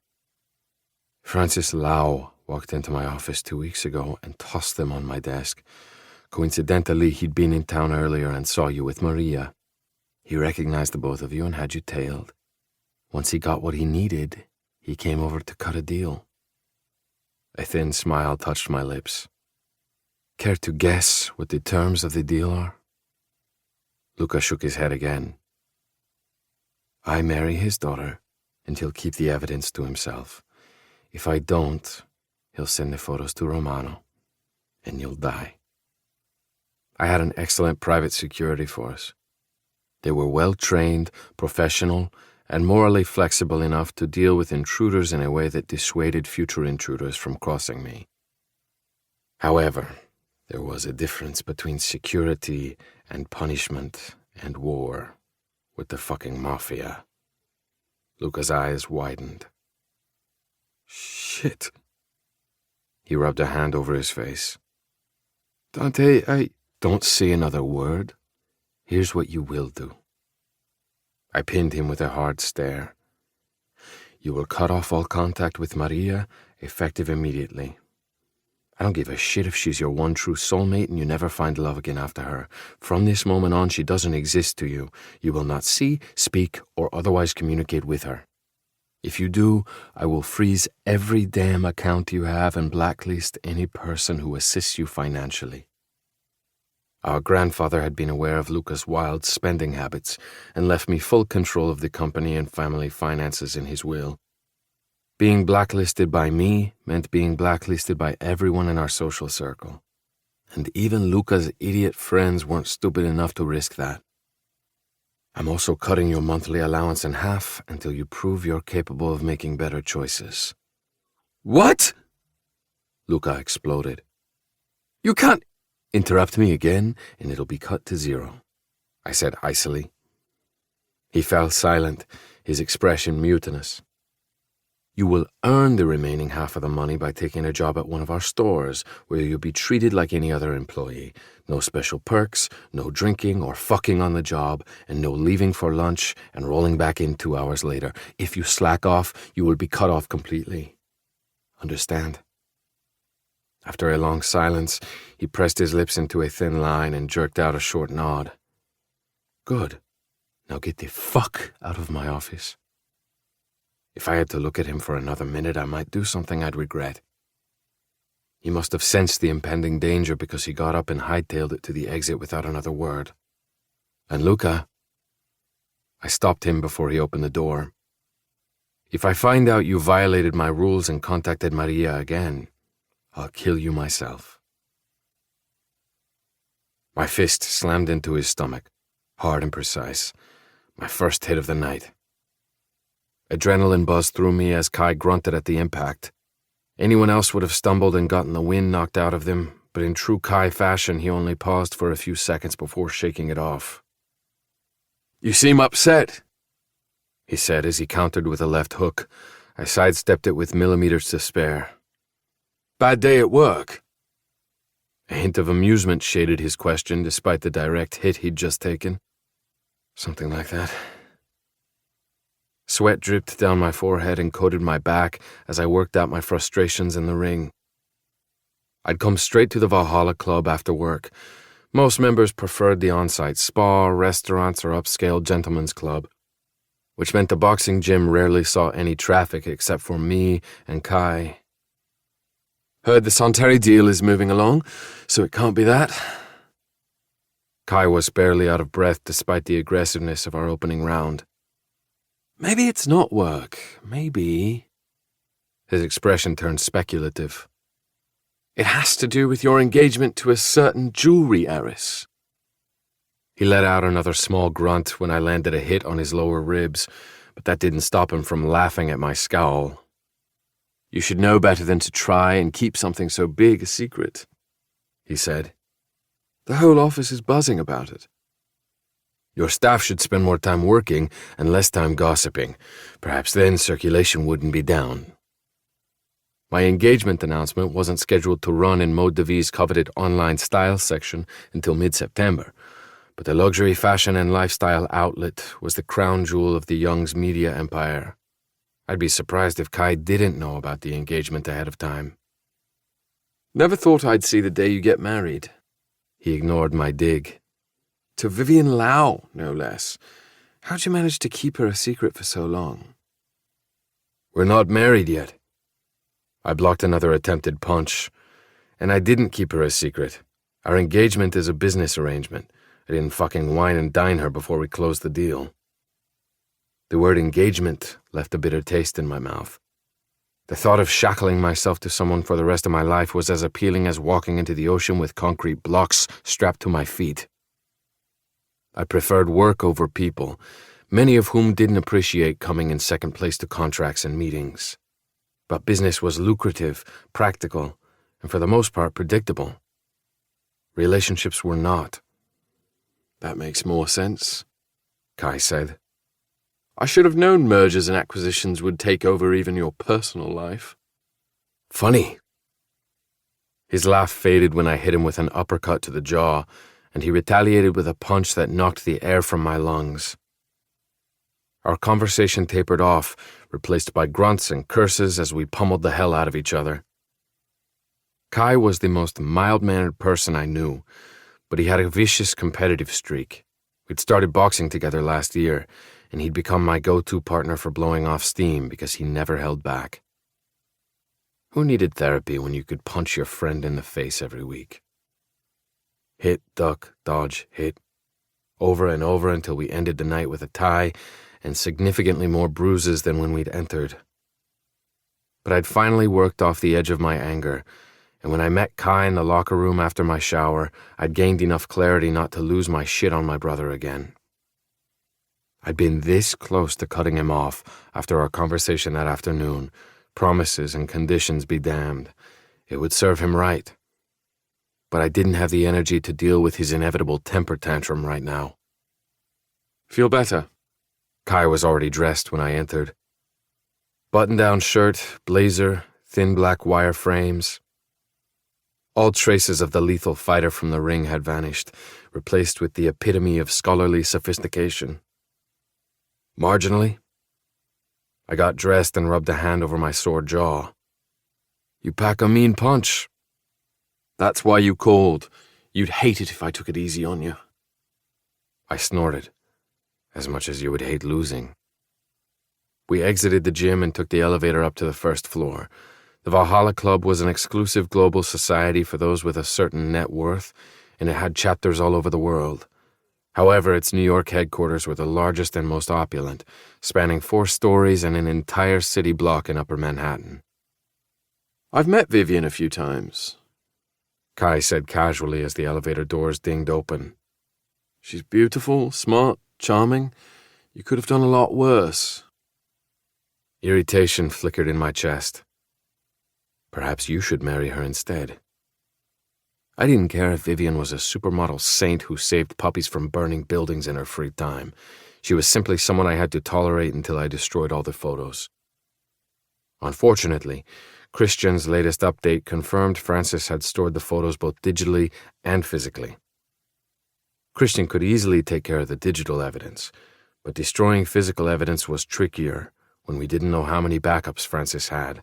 Francis Lau walked into my office 2 weeks ago and tossed them on my desk. Coincidentally, he'd been in town earlier and saw you with Maria. He recognized the both of you and had you tailed. Once he got what he needed, he came over to cut a deal. A thin smile touched my lips. Care to guess what the terms of the deal are? Luca shook his head again. I marry his daughter, and he'll keep the evidence to himself. If I don't, he'll send the photos to Romano, and you'll die. I had an excellent private security force. They were well-trained, professional, and morally flexible enough to deal with intruders in a way that dissuaded future intruders from crossing me. However, there was a difference between security and punishment and war with the fucking mafia. Luca's eyes widened. Shit. He rubbed a hand over his face. Dante, I don't say another word. Here's what you will do. I pinned him with a hard stare. You will cut off all contact with Maria, effective immediately. I don't give a shit if she's your one true soulmate and you never find love again after her. From this moment on, she doesn't exist to you. You will not see, speak, or otherwise communicate with her. If you do, I will freeze every damn account you have and blacklist any person who assists you financially. Our grandfather had been aware of Luca's wild spending habits and left me full control of the company and family finances in his will. Being blacklisted by me meant being blacklisted by everyone in our social circle. And even Luca's idiot friends weren't stupid enough to risk that. I'm also cutting your monthly allowance in half until you prove you're capable of making better choices. What? Luca exploded. You can't interrupt me again, and it'll be cut to zero, I said icily. He fell silent, his expression mutinous. You will earn the remaining half of the money by taking a job at one of our stores, where you'll be treated like any other employee. No special perks, no drinking or fucking on the job, and no leaving for lunch and rolling back in 2 hours later. If you slack off, you will be cut off completely. Understand? After a long silence, he pressed his lips into a thin line and jerked out a short nod. Good. Now get the fuck out of my office. If I had to look at him for another minute, I might do something I'd regret. He must have sensed the impending danger because he got up and hightailed it to the exit without another word. And Luca, I stopped him before he opened the door. If I find out you violated my rules and contacted Maria again, I'll kill you myself. My fist slammed into his stomach, hard and precise. My first hit of the night. Adrenaline buzzed through me as Kai grunted at the impact. Anyone else would have stumbled and gotten the wind knocked out of them, but in true Kai fashion, he only paused for a few seconds before shaking it off. You seem upset, he said as he countered with a left hook. I sidestepped it with millimeters to spare. Bad day at work? A hint of amusement shaded his question despite the direct hit he'd just taken. Something like that. Sweat dripped down my forehead and coated my back as I worked out my frustrations in the ring. I'd come straight to the Valhalla Club after work. Most members preferred the on-site spa, restaurants, or upscale gentlemen's club, which meant the boxing gym rarely saw any traffic except for me and Kai. Heard the Santeri deal is moving along, so it can't be that. Kai was barely out of breath despite the aggressiveness of our opening round. Maybe it's not work. Maybe. His expression turned speculative. It has to do with your engagement to a certain jewelry heiress. He let out another small grunt when I landed a hit on his lower ribs, but that didn't stop him from laughing at my scowl. You should know better than to try and keep something so big a secret, he said. The whole office is buzzing about it. Your staff should spend more time working and less time gossiping. Perhaps then circulation wouldn't be down. My engagement announcement wasn't scheduled to run in Mode de Vie's coveted online style section until mid-September, but the luxury fashion and lifestyle outlet was the crown jewel of the Young's media empire. I'd be surprised if Kai didn't know about the engagement ahead of time. Never thought I'd see the day you get married. He ignored my dig. To Vivian Lau, no less. How'd you manage to keep her a secret for so long? We're not married yet. I blocked another attempted punch. And I didn't keep her a secret. Our engagement is a business arrangement. I didn't fucking wine and dine her before we closed the deal. The word engagement left a bitter taste in my mouth. The thought of shackling myself to someone for the rest of my life was as appealing as walking into the ocean with concrete blocks strapped to my feet. I preferred work over people, many of whom didn't appreciate coming in second place to contracts and meetings. But business was lucrative, practical, and for the most part predictable. Relationships were not. That makes more sense, Kai said. I should have known mergers and acquisitions would take over even your personal life. Funny. His laugh faded when I hit him with an uppercut to the jaw, and he retaliated with a punch that knocked the air from my lungs. Our conversation tapered off, replaced by grunts and curses as we pummeled the hell out of each other. Kai was the most mild-mannered person I knew, but he had a vicious competitive streak. We'd started boxing together last year, and he'd become my go-to partner for blowing off steam because he never held back. Who needed therapy when you could punch your friend in the face every week? Hit, duck, dodge, hit. Over and over until we ended the night with a tie and significantly more bruises than when we'd entered. But I'd finally worked off the edge of my anger, and when I met Kai in the locker room after my shower, I'd gained enough clarity not to lose my shit on my brother again. I'd been this close to cutting him off after our conversation that afternoon. Promises and conditions be damned. It would serve him right. But I didn't have the energy to deal with his inevitable temper tantrum right now. Feel better? Kai was already dressed when I entered. Button-down shirt, blazer, thin black wire frames. All traces of the lethal fighter from the ring had vanished, replaced with the epitome of scholarly sophistication. Marginally, I got dressed and rubbed a hand over my sore jaw. You pack a mean punch. That's why you called. You'd hate it if I took it easy on you. I snorted, as much as you would hate losing. We exited the gym and took the elevator up to the first floor. The Valhalla Club was an exclusive global society for those with a certain net worth, and it had chapters all over the world. However, its New York headquarters were the largest and most opulent, spanning 4 stories and an entire city block in Upper Manhattan. I've met Vivian a few times, Kai said casually as the elevator doors dinged open. She's beautiful, smart, charming. You could have done a lot worse. Irritation flickered in my chest. Perhaps you should marry her instead. I didn't care if Vivian was a supermodel saint who saved puppies from burning buildings in her free time. She was simply someone I had to tolerate until I destroyed all the photos. Unfortunately, Christian's latest update confirmed Francis had stored the photos both digitally and physically. Christian could easily take care of the digital evidence, but destroying physical evidence was trickier when we didn't know how many backups Francis had.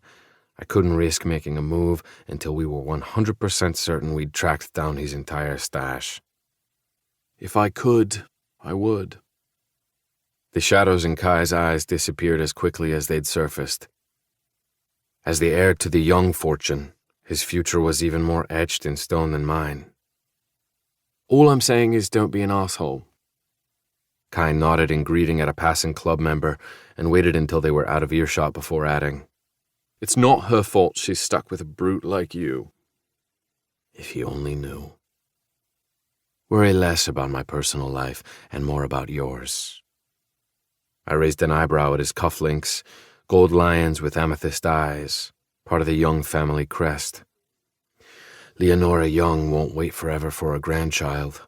I couldn't risk making a move until we were 100% certain we'd tracked down his entire stash. If I could, I would. The shadows in Kai's eyes disappeared as quickly as they'd surfaced. As the heir to the Young fortune, his future was even more etched in stone than mine. All I'm saying is don't be an asshole. Kai nodded in greeting at a passing club member and waited until they were out of earshot before adding, It's not her fault she's stuck with a brute like you. If he only knew. Worry less about my personal life and more about yours. I raised an eyebrow at his cufflinks, gold lions with amethyst eyes, part of the Young family crest. Leonora Young won't wait forever for a grandchild.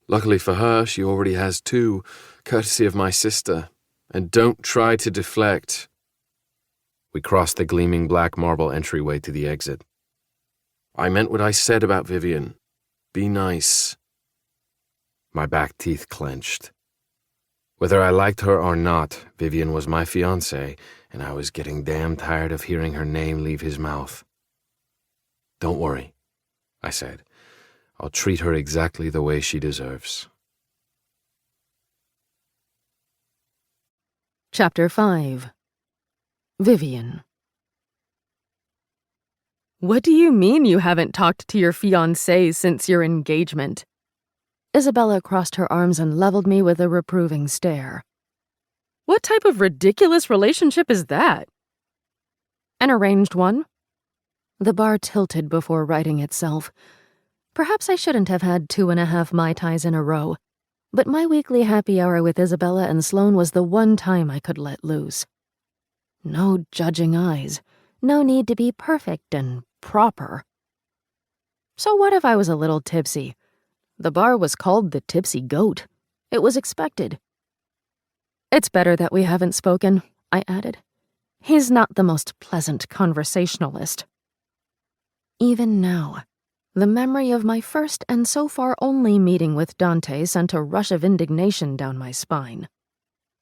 Luckily for her, she already has 2, courtesy of my sister. And don't try to deflect. We crossed the gleaming black marble entryway to the exit. I meant what I said about Vivian. Be nice. My back teeth clenched. Whether I liked her or not, Vivian was my fiancée, and I was getting damn tired of hearing her name leave his mouth. Don't worry, I said. I'll treat her exactly the way she deserves. Chapter 5. Vivian. What do you mean you haven't talked to your fiancé since your engagement? Isabella crossed her arms and leveled me with a reproving stare. What type of ridiculous relationship is that? An arranged one. The bar tilted before righting itself. Perhaps I shouldn't have had 2.5 Mai Tais in a row, but my weekly happy hour with Isabella and Sloane was the one time I could let loose. No judging eyes, no need to be perfect and proper. So what if I was a little tipsy? The bar was called the Tipsy Goat. It was expected. It's better that we haven't spoken, I added. He's not the most pleasant conversationalist. Even now, the memory of my first and so far only meeting with Dante sent a rush of indignation down my spine.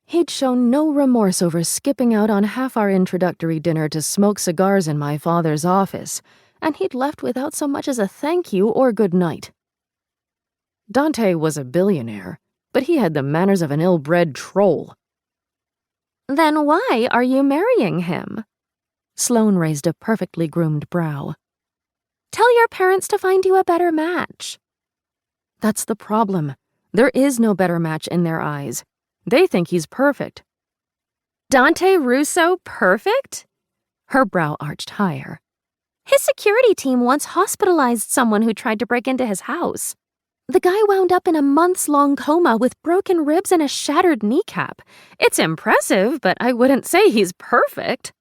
He'd shown no remorse over skipping out on half our introductory dinner to smoke cigars in my father's office, and he'd left without so much as a thank you or good night. Dante was a billionaire, but he had the manners of an ill-bred troll. Then why are you marrying him? Sloane raised a perfectly groomed brow. Tell your parents to find you a better match. That's the problem. There is no better match in their eyes. They think he's perfect. Dante Russo perfect? Her brow arched higher. His security team once hospitalized someone who tried to break into his house. The guy wound up in a months-long coma with broken ribs and a shattered kneecap. It's impressive, but I wouldn't say he's perfect.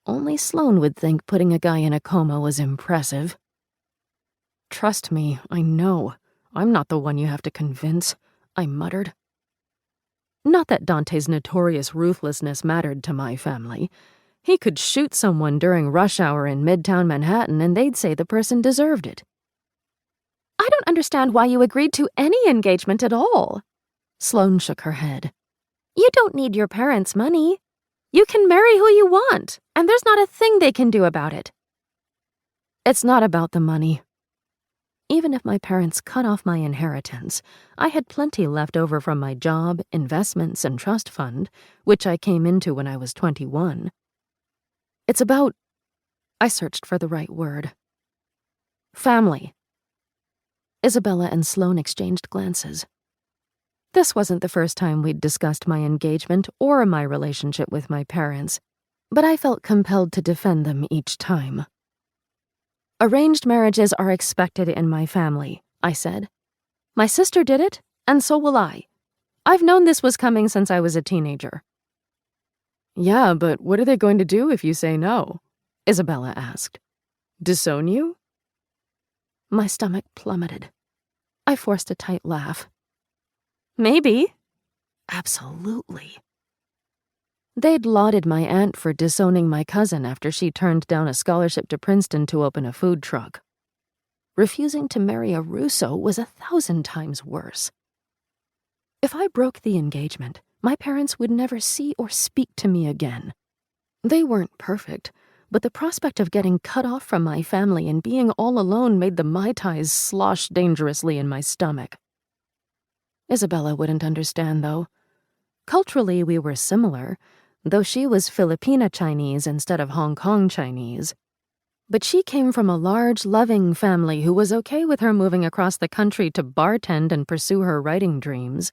Only Sloane would think putting a guy in a coma was impressive. Trust me, I know. I'm not the one you have to convince, I muttered. Not that Dante's notorious ruthlessness mattered to my family. He could shoot someone during rush hour in Midtown Manhattan and they'd say the person deserved it. I don't understand why you agreed to any engagement at all. Sloane shook her head. You don't need your parents' money. You can marry who you want, and there's not a thing they can do about it. It's not about the money. Even if my parents cut off my inheritance, I had plenty left over from my job, investments, and trust fund, which I came into when I was 21. It's about... I searched for the right word. Family. Isabella and Sloane exchanged glances. This wasn't the first time we'd discussed my engagement or my relationship with my parents, but I felt compelled to defend them each time. Arranged marriages are expected in my family, I said. My sister did it, and so will I. I've known this was coming since I was a teenager. Yeah, but what are they going to do if you say no? Isabella asked. Disown you? My stomach plummeted. I forced a tight laugh. Maybe. Absolutely. They'd lauded my aunt for disowning my cousin after she turned down a scholarship to Princeton to open a food truck. Refusing to marry a Russo was 1,000 times worse. If I broke the engagement, my parents would never see or speak to me again. They weren't perfect, but the prospect of getting cut off from my family and being all alone made the Mai Tais slosh dangerously in my stomach. Isabella wouldn't understand, though. Culturally, we were similar, though she was Filipina Chinese instead of Hong Kong Chinese. But she came from a large, loving family who was okay with her moving across the country to bartend and pursue her writing dreams.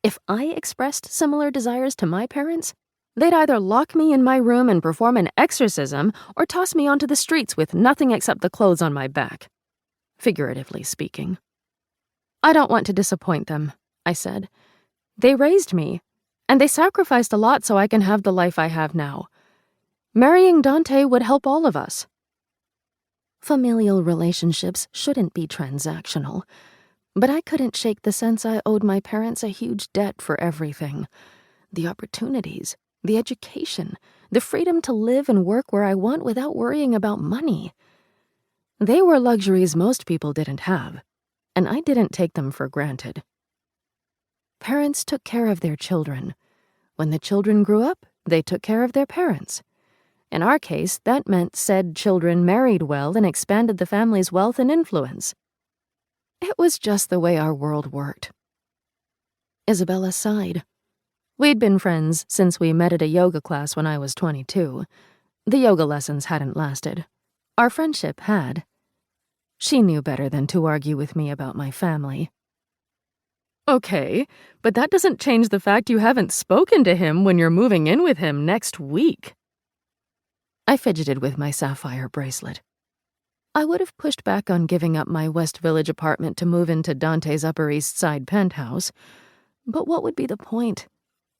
If I expressed similar desires to my parents, they'd either lock me in my room and perform an exorcism or toss me onto the streets with nothing except the clothes on my back, figuratively speaking. I don't want to disappoint them, I said. They raised me, and they sacrificed a lot so I can have the life I have now. Marrying Dante would help all of us. Familial relationships shouldn't be transactional, but I couldn't shake the sense I owed my parents a huge debt for everything. The opportunities, the education, the freedom to live and work where I want without worrying about money. They were luxuries most people didn't have, and I didn't take them for granted. Parents took care of their children. When the children grew up, they took care of their parents. In our case, that meant said children married well and expanded the family's wealth and influence. It was just the way our world worked. Isabella sighed. We'd been friends since we met at a yoga class when I was 22. The yoga lessons hadn't lasted. Our friendship had. She knew better than to argue with me about my family. Okay, but that doesn't change the fact you haven't spoken to him when you're moving in with him next week. I fidgeted with my sapphire bracelet. I would have pushed back on giving up my West Village apartment to move into Dante's Upper East Side penthouse, but what would be the point?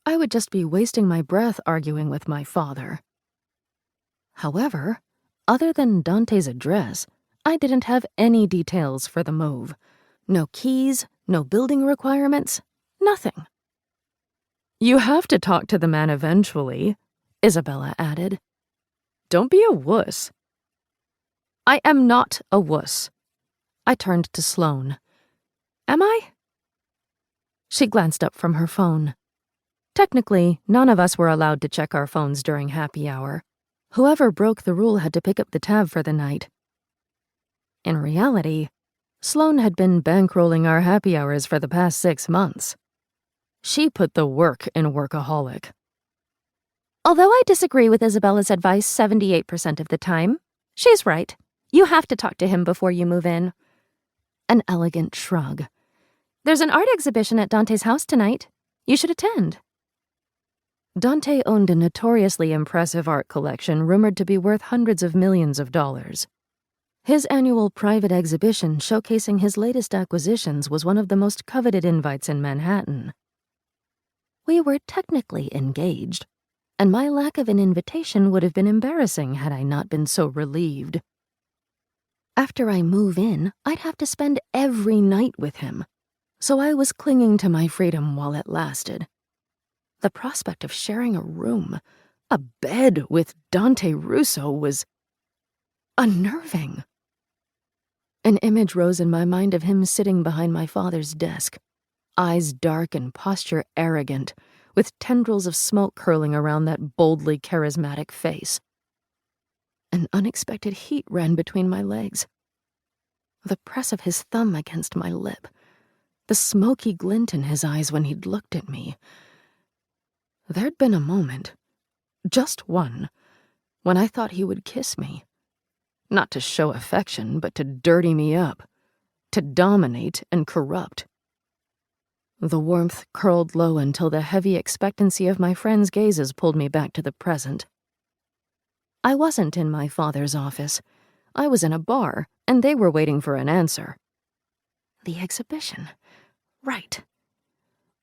I would just be wasting my breath arguing with my father. However, other than Dante's address, I didn't have any details for the move. No keys, no building requirements, nothing. You have to talk to the man eventually, Isabella added. Don't be a wuss. I am not a wuss. I turned to Sloane. Am I? She glanced up from her phone. Technically, none of us were allowed to check our phones during happy hour. Whoever broke the rule had to pick up the tab for the night. In reality, Sloane had been bankrolling our happy hours for the past 6 months. She put the work in workaholic. Although I disagree with Isabella's advice 78% of the time, she's right. You have to talk to him before you move in. An elegant shrug. There's an art exhibition at Dante's house tonight. You should attend. Dante owned a notoriously impressive art collection rumored to be worth hundreds of millions of dollars. His annual private exhibition showcasing his latest acquisitions was one of the most coveted invites in Manhattan. We were technically engaged, and my lack of an invitation would have been embarrassing had I not been so relieved. After I move in, I'd have to spend every night with him, so I was clinging to my freedom while it lasted. The prospect of sharing a room, a bed with Dante Russo was unnerving. An image rose in my mind of him sitting behind my father's desk, eyes dark and posture arrogant, with tendrils of smoke curling around that boldly charismatic face. An unexpected heat ran between my legs. The press of his thumb against my lip, the smoky glint in his eyes when he'd looked at me. There'd been a moment, just one, when I thought he would kiss me. Not to show affection, but to dirty me up, to dominate and corrupt. The warmth curled low until the heavy expectancy of my friends' gazes pulled me back to the present. I wasn't in my father's office. I was in a bar, and they were waiting for an answer. The exhibition. Right.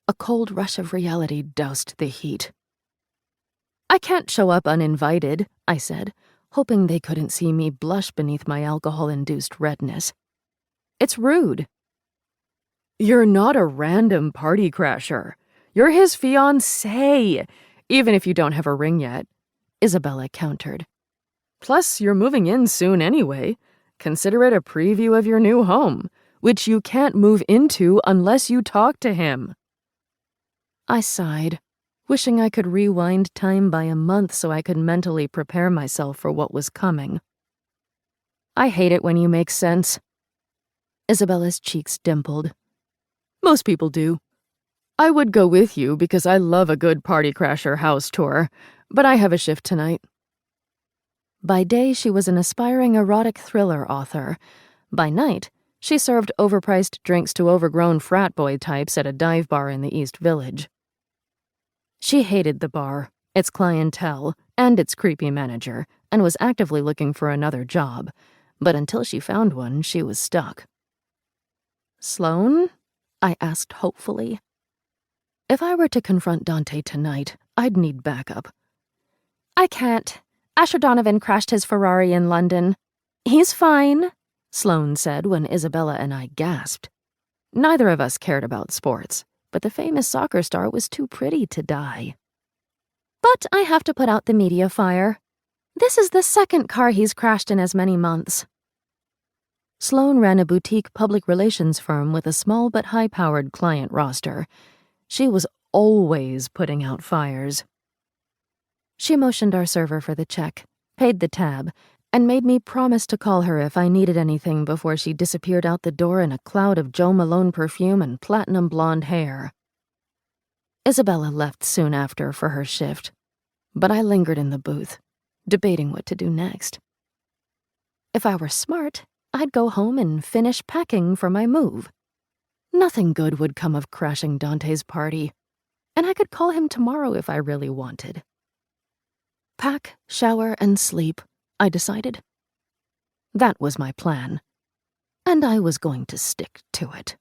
A cold rush of reality doused the heat. "I can't show up uninvited," I said, hoping they couldn't see me blush beneath my alcohol-induced redness. "It's rude." "You're not a random party crasher. You're his fiancée, even if you don't have a ring yet," Isabella countered. "Plus, you're moving in soon anyway. Consider it a preview of your new home, which you can't move into unless you talk to him." I sighed, wishing I could rewind time by a month so I could mentally prepare myself for what was coming. "I hate it when you make sense." Isabella's cheeks dimpled. "Most people do. I would go with you because I love a good party crasher house tour, but I have a shift tonight." By day, she was an aspiring erotic thriller author. By night, she served overpriced drinks to overgrown frat boy types at a dive bar in the East Village. She hated the bar, its clientele, and its creepy manager, and was actively looking for another job. But until she found one, she was stuck. "Sloane?" I asked hopefully. If I were to confront Dante tonight, I'd need backup. "I can't. Asher Donovan crashed his Ferrari in London. He's fine," Sloane said when Isabella and I gasped. Neither of us cared about sports, but the famous soccer star was too pretty to die. "But I have to put out the media fire. This is the second car he's crashed in as many months." Sloane ran a boutique public relations firm with a small but high-powered client roster. She was always putting out fires. She motioned our server for the check, paid the tab, and made me promise to call her if I needed anything before she disappeared out the door in a cloud of Jo Malone perfume and platinum blonde hair. Isabella left soon after for her shift, but I lingered in the booth, debating what to do next. If I were smart, I'd go home and finish packing for my move. Nothing good would come of crashing Dante's party, and I could call him tomorrow if I really wanted. Pack, shower, and sleep, I decided. That was my plan, and I was going to stick to it.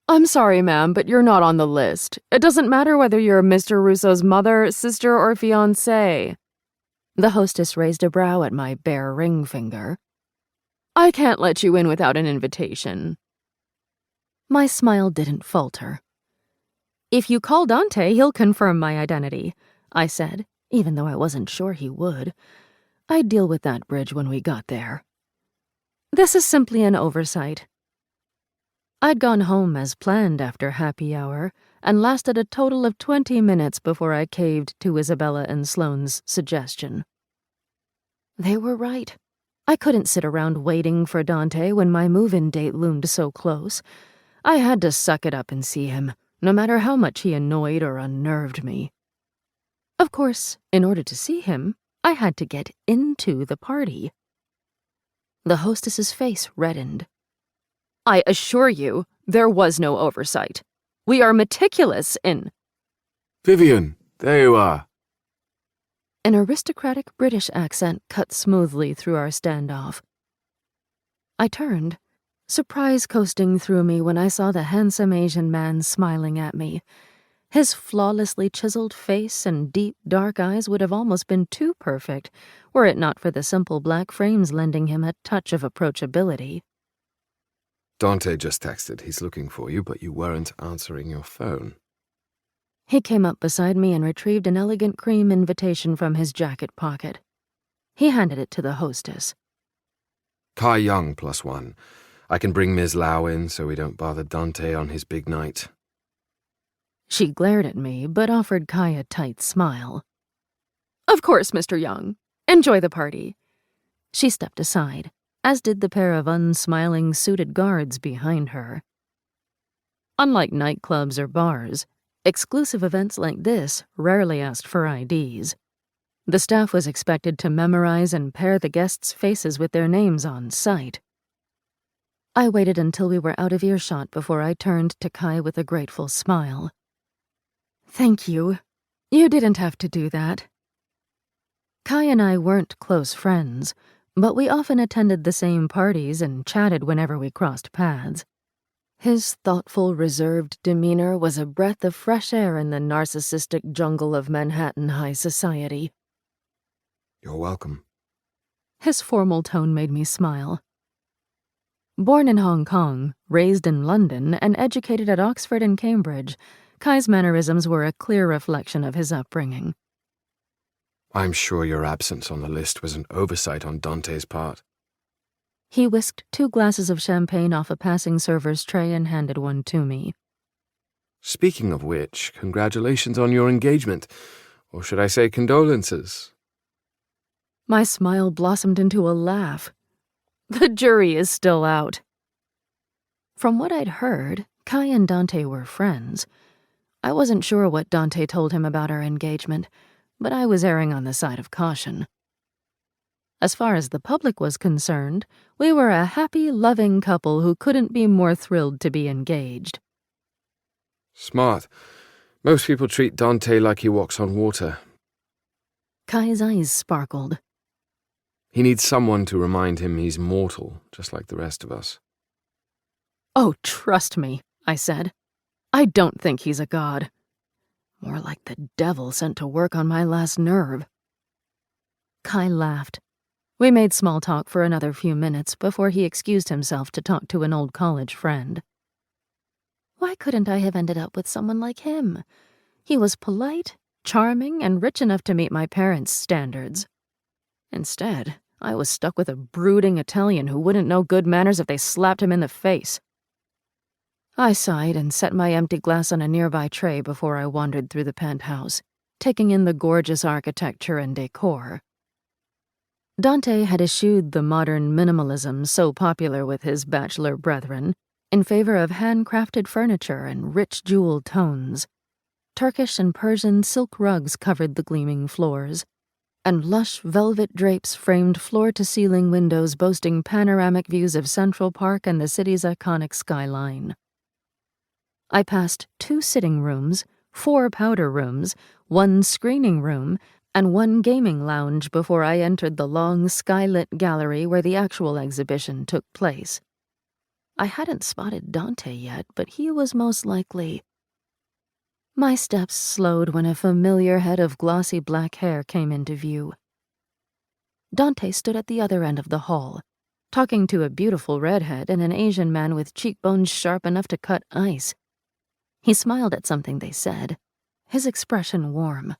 "I'm sorry, ma'am, but you're not on the list. It doesn't matter whether you're Mr. Russo's mother, sister, or fiancée." The hostess raised a brow at my bare ring finger. "I can't let you in without an invitation." My smile didn't falter. "If you call Dante, he'll confirm my identity," I said, even though I wasn't sure he would. I'd deal with that bridge when we got there. "This is simply an oversight." I'd gone home as planned after happy hour, and lasted a total of 20 minutes before I caved to Isabella and Sloane's suggestion. They were right. I couldn't sit around waiting for Dante when my move-in date loomed so close. I had to suck it up and see him, no matter how much he annoyed or unnerved me. Of course, in order to see him, I had to get into the party. The hostess's face reddened. "I assure you, there was no oversight. We are meticulous in—" Vivian, there you are. An aristocratic British accent cut smoothly through our standoff. I turned, surprise coasting through me when I saw the handsome Asian man smiling at me. His flawlessly chiseled face and deep, dark eyes would have almost been too perfect were it not for the simple black frames lending him a touch of approachability. Dante just texted. He's looking for you, but you weren't answering your phone. He came up beside me and retrieved an elegant cream invitation from his jacket pocket. He handed it to the hostess. Kai Young +1. I can bring Ms. Lau in so we don't bother Dante on his big night. She glared at me, but offered Kai a tight smile. Of course, Mr. Young. Enjoy the party. She stepped aside, as did the pair of unsmiling suited guards behind her. Unlike nightclubs or bars, exclusive events like this rarely asked for IDs. The staff was expected to memorize and pair the guests' faces with their names on sight. I waited until we were out of earshot before I turned to Kai with a grateful smile. Thank you. You didn't have to do that. Kai and I weren't close friends, but we often attended the same parties and chatted whenever we crossed paths. His thoughtful, reserved demeanor was a breath of fresh air in the narcissistic jungle of Manhattan high society. You're welcome. His formal tone made me smile. Born in Hong Kong, raised in London, and educated at Oxford and Cambridge, Kai's mannerisms were a clear reflection of his upbringing. I'm sure your absence on the list was an oversight on Dante's part. He whisked 2 glasses of champagne off a passing server's tray and handed one to me. Speaking of which, congratulations on your engagement. Or should I say condolences? My smile blossomed into a laugh. The jury is still out. From what I'd heard, Kai and Dante were friends. I wasn't sure what Dante told him about our engagement, but I was erring on the side of caution. As far as the public was concerned, we were a happy, loving couple who couldn't be more thrilled to be engaged. Smart. Most people treat Dante like he walks on water. Kai's eyes sparkled. He needs someone to remind him he's mortal, just like the rest of us. Oh, trust me, I said. I don't think he's a god. More like the devil sent to work on my last nerve. Kai laughed. We made small talk for another few minutes before he excused himself to talk to an old college friend. Why couldn't I have ended up with someone like him? He was polite, charming, and rich enough to meet my parents' standards. Instead, I was stuck with a brooding Italian who wouldn't know good manners if they slapped him in the face. I sighed and set my empty glass on a nearby tray before I wandered through the penthouse, taking in the gorgeous architecture and decor. Dante had eschewed the modern minimalism so popular with his bachelor brethren in favor of handcrafted furniture and rich jeweled tones. Turkish and Persian silk rugs covered the gleaming floors, and lush velvet drapes framed floor-to-ceiling windows boasting panoramic views of Central Park and the city's iconic skyline. I passed 2 sitting rooms, 4 powder rooms, 1 screening room, and 1 gaming lounge before I entered the long, skylit gallery where the actual exhibition took place. I hadn't spotted Dante yet, but he was most likely. My steps slowed when a familiar head of glossy black hair came into view. Dante stood at the other end of the hall, talking to a beautiful redhead and an Asian man with cheekbones sharp enough to cut ice. He smiled at something they said, his expression warm.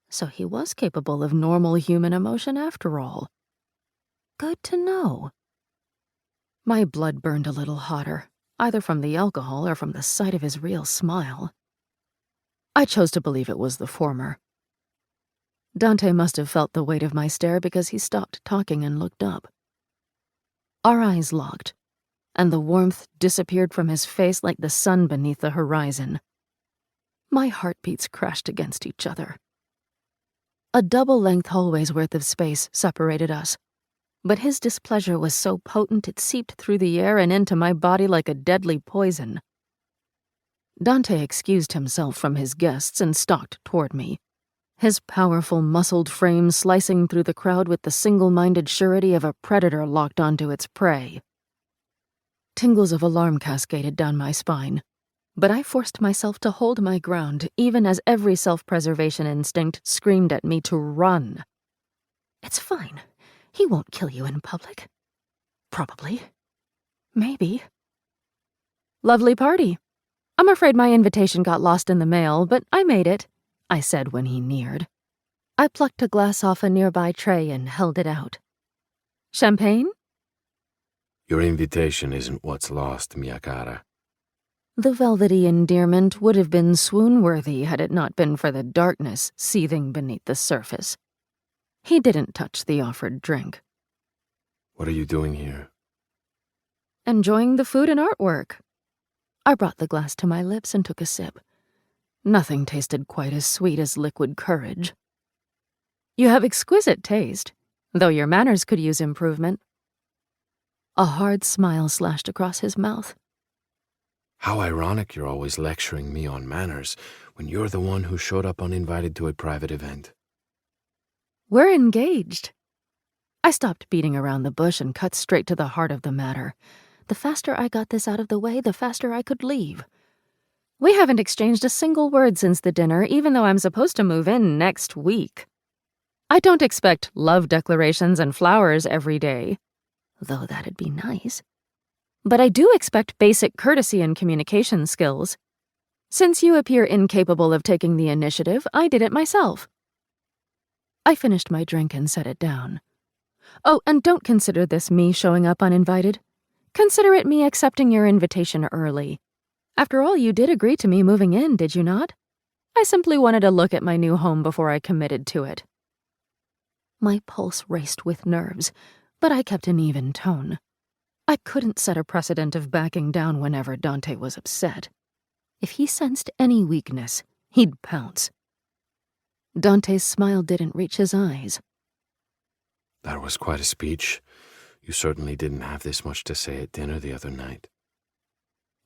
So he was capable of normal human emotion after all. Good to know. My blood burned a little hotter, either from the alcohol or from the sight of his real smile. I chose to believe it was the former. Dante must have felt the weight of my stare because he stopped talking and looked up. Our eyes locked, and the warmth disappeared from his face like the sun beneath the horizon. My heartbeats crashed against each other. A double-length hallway's worth of space separated us, but his displeasure was so potent it seeped through the air and into my body like a deadly poison. Dante excused himself from his guests and stalked toward me, his powerful, muscled frame slicing through the crowd with the single-minded surety of a predator locked onto its prey. Tingles of alarm cascaded down my spine, but I forced myself to hold my ground even as every self-preservation instinct screamed at me to run. It's fine. He won't kill you in public. Probably. Maybe. Lovely party. I'm afraid my invitation got lost in the mail, but I made it, I said when he neared. I plucked a glass off a nearby tray and held it out. Champagne? Your invitation isn't what's lost, mia cara. The velvety endearment would have been swoon-worthy had it not been for the darkness seething beneath the surface. He didn't touch the offered drink. What are you doing here? Enjoying the food and artwork. I brought the glass to my lips and took a sip. Nothing tasted quite as sweet as liquid courage. You have exquisite taste, though your manners could use improvement. A hard smile slashed across his mouth. How ironic you're always lecturing me on manners when you're the one who showed up uninvited to a private event. We're engaged. I stopped beating around the bush and cut straight to the heart of the matter. The faster I got this out of the way, the faster I could leave. We haven't exchanged a single word since the dinner, even though I'm supposed to move in next week. I don't expect love declarations and flowers every day, though that'd be nice. But I do expect basic courtesy and communication skills. Since you appear incapable of taking the initiative, I did it myself. I finished my drink and set it down. Oh, and don't consider this me showing up uninvited. Consider it me accepting your invitation early. After all, you did agree to me moving in, did you not? I simply wanted to look at my new home before I committed to it. My pulse raced with nerves, but I kept an even tone. I couldn't set a precedent of backing down whenever Dante was upset. If he sensed any weakness, he'd pounce. Dante's smile didn't reach his eyes. That was quite a speech. You certainly didn't have this much to say at dinner the other night.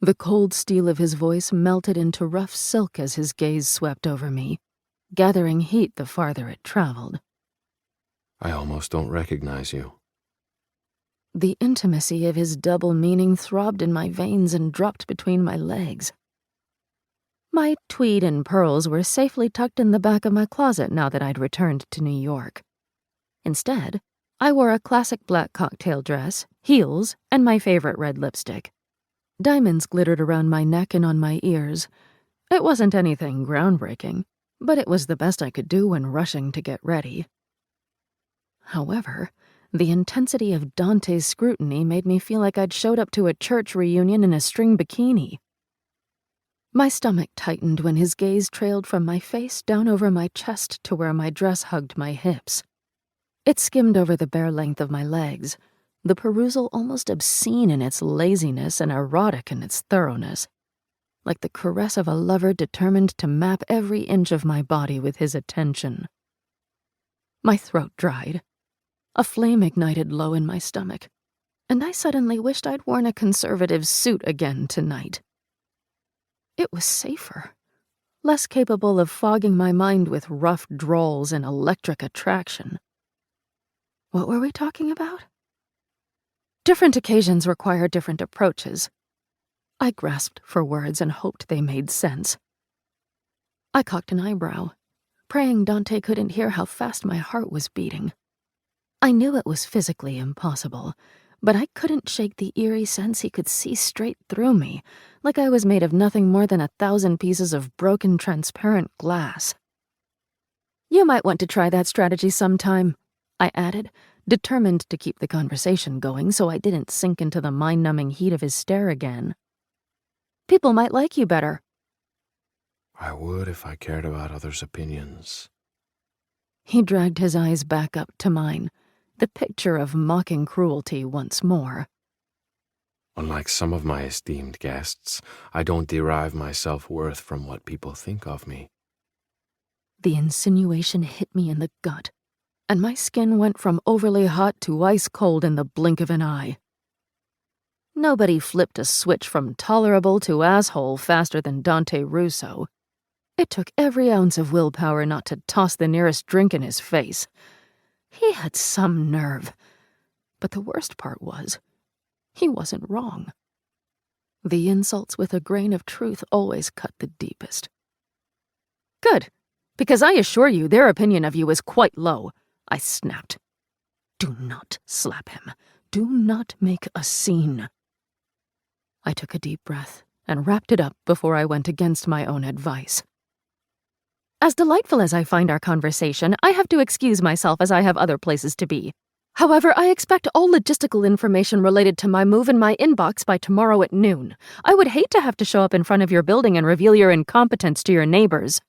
The cold steel of his voice melted into rough silk as his gaze swept over me, gathering heat the farther it traveled. I almost don't recognize you. The intimacy of his double meaning throbbed in my veins and dropped between my legs. My tweed and pearls were safely tucked in the back of my closet now that I'd returned to New York. Instead, I wore a classic black cocktail dress, heels, and my favorite red lipstick. Diamonds glittered around my neck and on my ears. It wasn't anything groundbreaking, but it was the best I could do when rushing to get ready. However, the intensity of Dante's scrutiny made me feel like I'd showed up to a church reunion in a string bikini. My stomach tightened when his gaze trailed from my face down over my chest to where my dress hugged my hips. It skimmed over the bare length of my legs, the perusal almost obscene in its laziness and erotic in its thoroughness, like the caress of a lover determined to map every inch of my body with his attention. My throat dried. A flame ignited low in my stomach, and I suddenly wished I'd worn a conservative suit again tonight. It was safer, less capable of fogging my mind with rough drolls and electric attraction. What were we talking about? Different occasions require different approaches. I grasped for words and hoped they made sense. I cocked an eyebrow, praying Dante couldn't hear how fast my heart was beating. I knew it was physically impossible, but I couldn't shake the eerie sense he could see straight through me, like I was made of nothing more than 1,000 pieces of broken transparent glass. You might want to try that strategy sometime, I added, determined to keep the conversation going so I didn't sink into the mind-numbing heat of his stare again. People might like you better. I would if I cared about others' opinions. He dragged his eyes back up to mine, the picture of mocking cruelty once more. Unlike some of my esteemed guests, I don't derive my self-worth from what people think of me. The insinuation hit me in the gut, and my skin went from overly hot to ice cold in the blink of an eye. Nobody flipped a switch from tolerable to asshole faster than Dante Russo. It took every ounce of willpower not to toss the nearest drink in his face. He had some nerve. But the worst part was, he wasn't wrong. The insults with a grain of truth always cut the deepest. Good, because I assure you their opinion of you is quite low, I snapped. Do not slap him. Do not make a scene. I took a deep breath and wrapped it up before I went against my own advice. As delightful as I find our conversation, I have to excuse myself as I have other places to be. However, I expect all logistical information related to my move in my inbox by tomorrow at noon. I would hate to have to show up in front of your building and reveal your incompetence to your neighbors.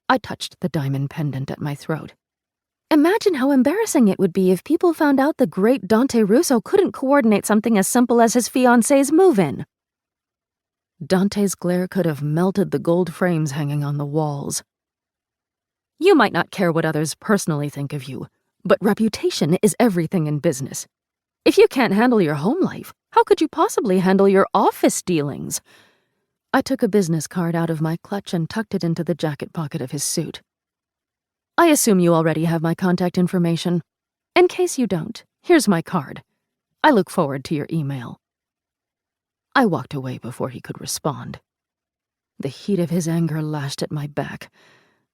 I touched the diamond pendant at my throat. Imagine how embarrassing it would be if people found out the great Dante Russo couldn't coordinate something as simple as his fiancée's move-in. Dante's glare could have melted the gold frames hanging on the walls. You might not care what others personally think of you, but reputation is everything in business. If you can't handle your home life, how could you possibly handle your office dealings? I took a business card out of my clutch and tucked it into the jacket pocket of his suit. I assume you already have my contact information. In case you don't, here's my card. I look forward to your email. I walked away before he could respond. The heat of his anger lashed at my back,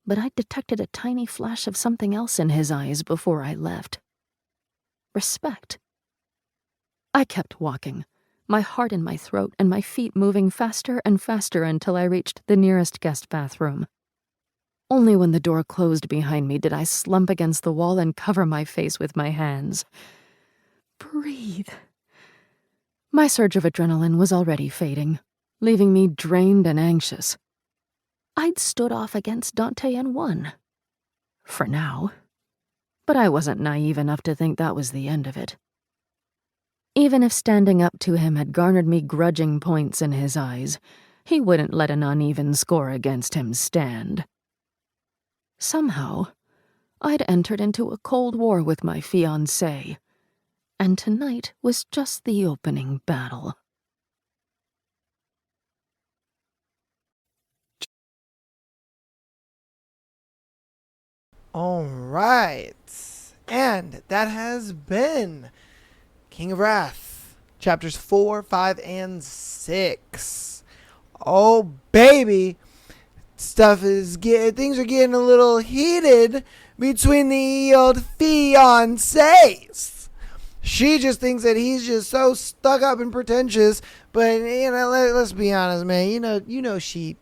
but I detected a tiny flash of something else in his eyes before I left. Respect. I kept walking, my heart in my throat and my feet moving faster and faster until I reached the nearest guest bathroom. Only when the door closed behind me did I slump against the wall and cover my face with my hands. Breathe. My surge of adrenaline was already fading, leaving me drained and anxious. I'd stood off against Dante and won. For now. But I wasn't naive enough to think that was the end of it. Even if standing up to him had garnered me grudging points in his eyes, he wouldn't let an uneven score against him stand. Somehow, I'd entered into a cold war with my fiancé, and tonight was just the opening battle. All right. And that has been King of Wrath, chapters 4, 5, and 6. Oh, baby. Things are getting a little heated between the old fiancés. She just thinks that he's just so stuck up and pretentious, but let's be honest, man. She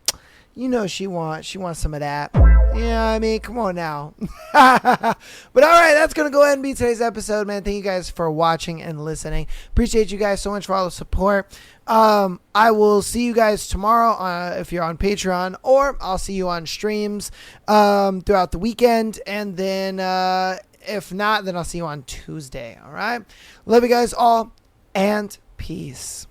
wants some of that. Yeah, I mean, come on now. But all right, that's going to go ahead and be today's episode, man. Thank you guys for watching and listening. Appreciate you guys so much for all the support. I will see you guys tomorrow if you're on Patreon, or I'll see you on streams throughout the weekend. And then if not, then I'll see you on Tuesday. All right. Love you guys all, and peace.